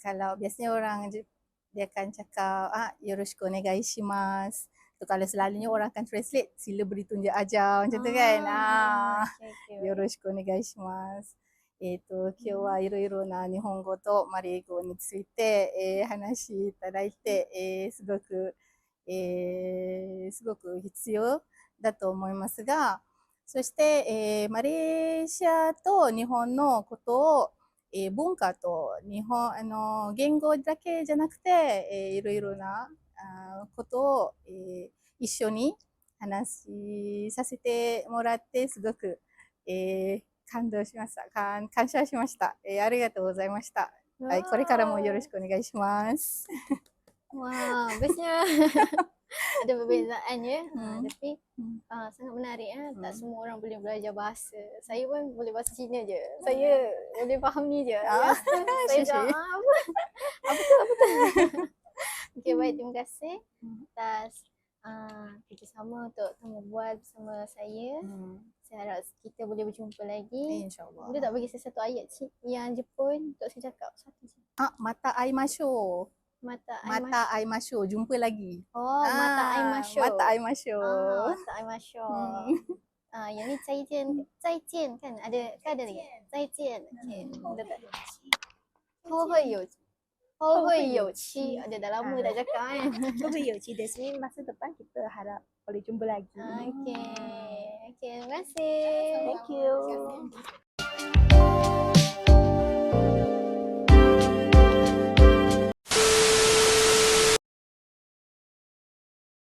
Speaker 6: Kalau biasanya orang dia akan cakap yoroshiku onegai shimasu. Tu kalau selalunya orang akan translate, sila beri tunjuk ajar macam tu kan. Yoroshiku onegai shimasu. 今日はいろいろな日本語とマレー語について、話しいただいて、すごく必要だと思いますが、そして、マレーシアと日本のことを、文化と言語だけじゃなくて、いろいろなことを、一緒に話しさせてもらって、すごく、感動しました。感謝しました。ありがとうございました。はい、これからもよろしくお願いします。
Speaker 4: Wah, bestnya ada perbezaan ya. Tapi sangat menarik Tak semua orang boleh belajar bahasa. Saya pun boleh bahasa Cina je. Saya boleh faham ni je. Saya cakap apa tu. Okey, baik, terima kasih atas kerjasama untuk temu bual bersama saya. Saya harap kita boleh berjumpa lagi.
Speaker 6: InsyaAllah.
Speaker 4: Boleh tak bagi saya satu ayat yang Jepun untuk saya cakap? Satu je.
Speaker 6: また会いましょう。
Speaker 4: Mata
Speaker 6: Air Masyur. Jumpa lagi.
Speaker 4: Mata air masyur.
Speaker 6: Mata Air Masyur.
Speaker 4: Mata air masyur. Yang ni Zaijian kan? Ada lagi? Zaijian. Okay. Ada tak? Hou hui you qi. Ada dah lama tak cakap kan?
Speaker 5: 会不会有期 That's mean masa depan kita harap boleh jumpa lagi.
Speaker 4: Okay. Okay, terima kasih.
Speaker 5: Thank you.